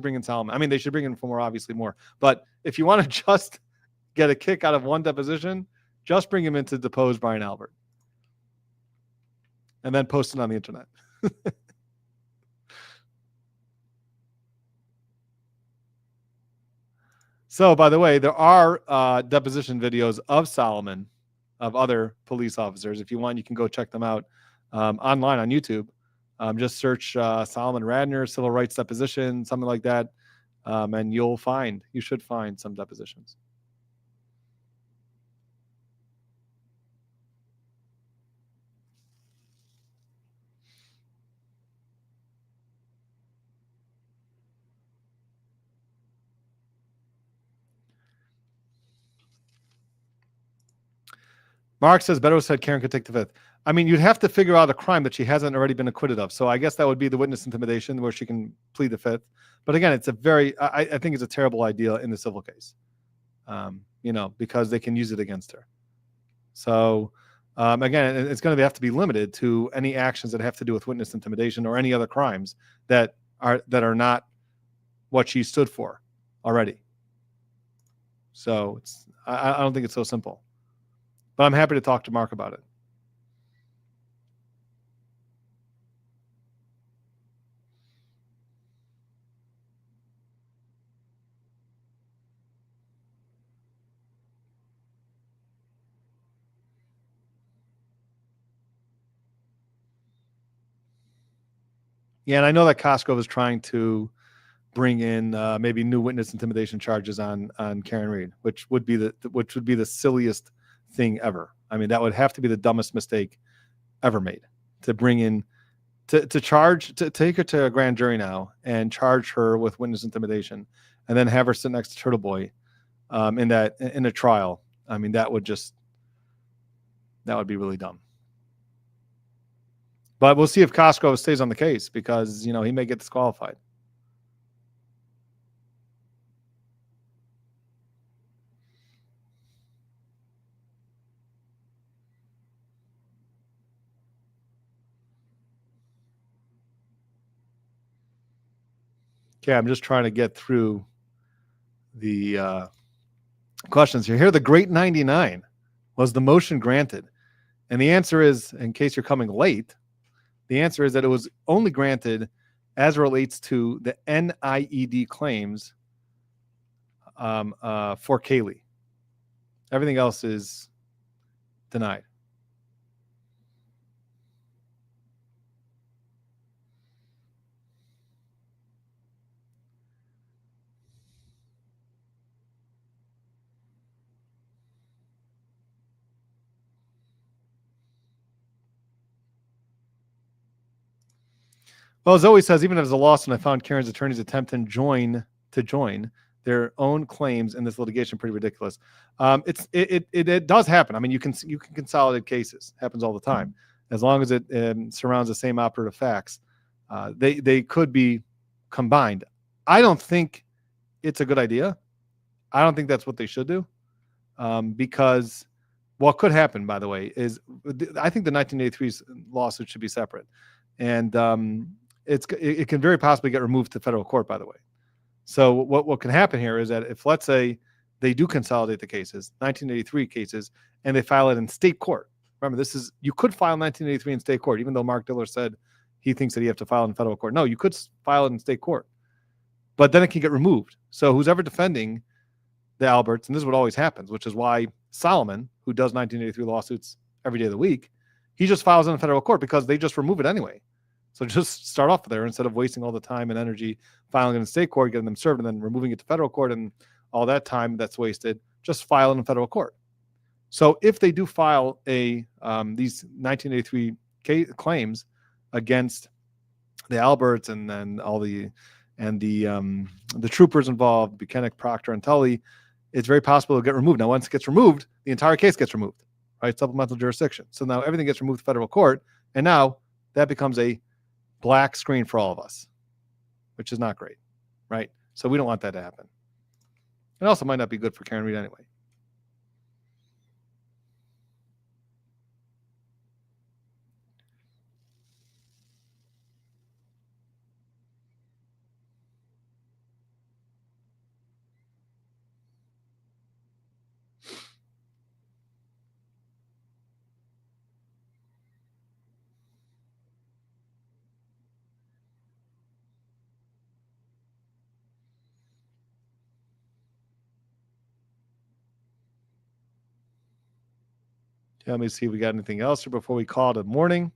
bring in Solomon. I mean, they should bring in for more, obviously more. But if you want to just get a kick out of one deposition, just bring him in to depose Brian Albert, and then post it on the internet. So, by the way, there are deposition videos of Solomon, of other police officers. If you want, you can go check them out online on YouTube. Just search Solomon Radner, civil rights deposition, something like that, and you should find some depositions. Mark says Beto said Karen could take the fifth. I mean, you'd have to figure out a crime that she hasn't already been acquitted of. So I guess that would be the witness intimidation, where she can plead the fifth. But again, it's I think it's a terrible idea in the civil case, because they can use it against her. So again, it's going to have to be limited to any actions that have to do with witness intimidation or any other crimes that are not what she stood for already. So I don't think it's so simple. But I'm happy to talk to Mark about it. Yeah, and I know that Costco is trying to bring in maybe new witness intimidation charges on Karen Reed, which would be the silliest thing ever. I mean, that would have to be the dumbest mistake ever made, to bring in to take her to a grand jury now and charge her with witness intimidation, and then have her sit next to Turtle Boy in a trial. I mean, that would be really dumb. But we'll see if Costco stays on the case, because he may get disqualified. Okay, I'm just trying to get through the questions here. Here, the Great 99. Was the motion granted? And the answer is, in case you're coming late, the answer is that it was only granted as relates to the NIED claims for Kaylee. Everything else is denied. Well, Zoe says, even as a lawsuit, I found Karen's attorney's attempt to join their own claims in this litigation pretty ridiculous. It does happen. I mean, you can consolidate cases. It happens all the time, as long as it surrounds the same operative facts. They could be combined. I don't think it's a good idea. I don't think that's what they should do, because what could happen, by the way, is I think the 1983 lawsuit should be separate, and it can very possibly get removed to federal court, by the way. So what can happen here is that if, let's say, they do consolidate the cases, 1983 cases, and they file it in state court. Remember, you could file 1983 in state court, even though Mark Diller said he thinks that you have to file in federal court. No, you could file it in state court, but then it can get removed. So who's ever defending the Alberts, and this is what always happens, which is why Solomon, who does 1983 lawsuits every day of the week, he just files in a federal court because they just remove it anyway. So just start off there instead of wasting all the time and energy filing in the state court, getting them served, and then removing it to federal court and all that time that's wasted. Just file in a federal court. So if they do file these 1983 claims against the Alberts and then all the troopers involved, Buchanan, Proctor, and Tully, it's very possible it'll get removed. Now, once it gets removed, the entire case gets removed, right? Supplemental jurisdiction. So now everything gets removed to federal court, and now that becomes a black screen for all of us, which is not great, right? So we don't want that to happen. It also might not be good for Karen Reed anyway. Let me see if we got anything else here before we call it a morning.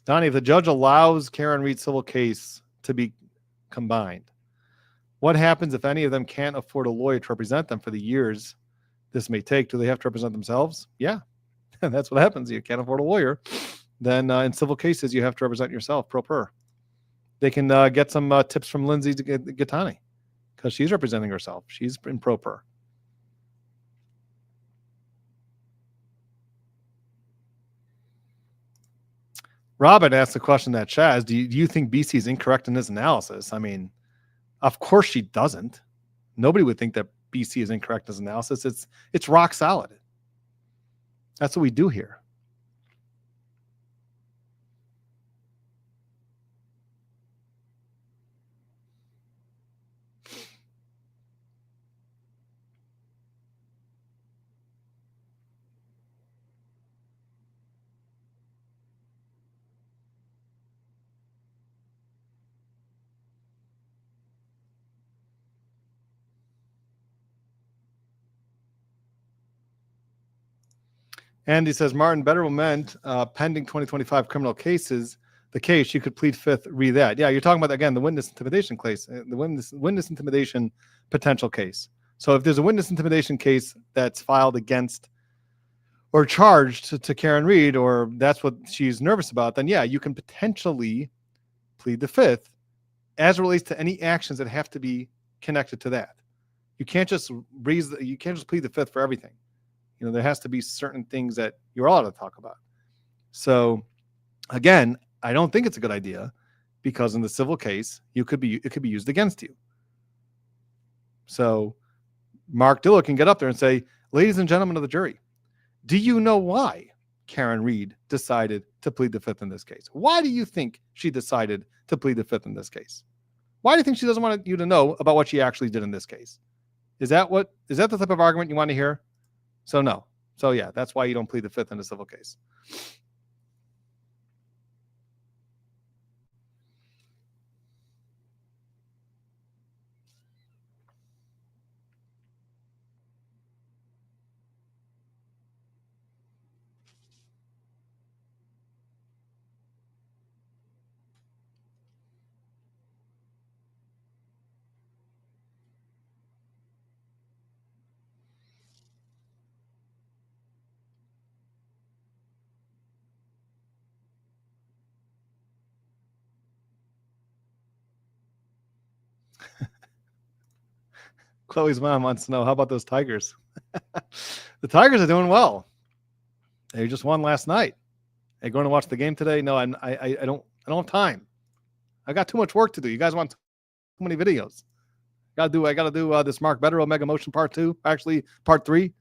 Donnie, if the judge allows Karen Reed's civil case to be combined, what happens if any of them can't afford a lawyer to represent them for the years this may take? Do they have to represent themselves? Yeah, that's what happens. You can't afford a lawyer. Then in civil cases, you have to represent yourself pro per. They can get some tips from Lindsay Gattani because she's representing herself. She's in pro per. Robin asked the question that Chaz, do you think BC is incorrect in his analysis? I mean, of course she doesn't. Nobody would think that BC is incorrect in his analysis. It's rock solid. That's what we do here. And he says, Martin, better meant pending 2025 criminal cases, the case, you could plead fifth, read that. Yeah, you're talking about, again, the witness intimidation case, the witness intimidation potential case. So if there's a witness intimidation case that's filed against or charged to Karen Reed, or that's what she's nervous about, then yeah, you can potentially plead the fifth as it relates to any actions that have to be connected to that. You can't just plead the fifth for everything. You know, there has to be certain things that you're allowed to talk about. So again, I don't think it's a good idea because in the civil case, it could be used against you. So Mark Dillard can get up there and say, ladies and gentlemen of the jury, do you know why Karen Reed decided to plead the fifth in this case? Why do you think she decided to plead the fifth in this case? Why do you think she doesn't want you to know about what she actually did in this case? Is that the type of argument you want to hear? So no. So yeah, that's why you don't plead the fifth in a civil case. Chloe's mom wants to know, how about those Tigers? The Tigers are doing well. They just won last night. Are you going to watch the game today? No, I don't have time. I got too much work to do. You guys want too many videos. I gotta do this Mark Betterow Mega Motion Part 2, actually Part 3.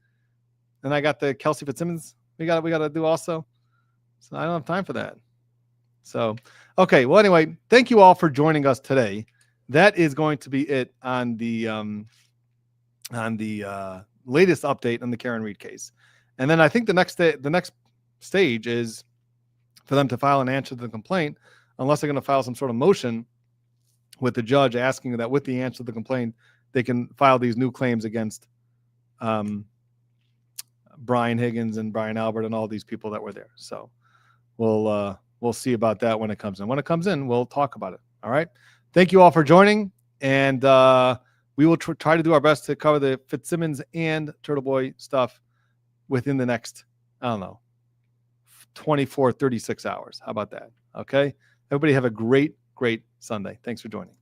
And I got the Kelsey Fitzsimmons we gotta do also. So I don't have time for that. So okay, well anyway, thank you all for joining us today. that is going to be it on the latest update on the Karen Reed case. And then I think the next stage is for them to file an answer to the complaint, unless they're going to file some sort of motion with the judge asking that with the answer to the complaint, they can file these new claims against Brian Higgins and Brian Albert and all these people that were there. So we'll see about that when it comes in. When it comes in, we'll talk about it. All right. Thank you all for joining. And we will try to do our best to cover the Fitzsimmons and Turtle Boy stuff within the next, 24, 36 hours. How about that? Okay. Everybody have a great Sunday. Thanks for joining.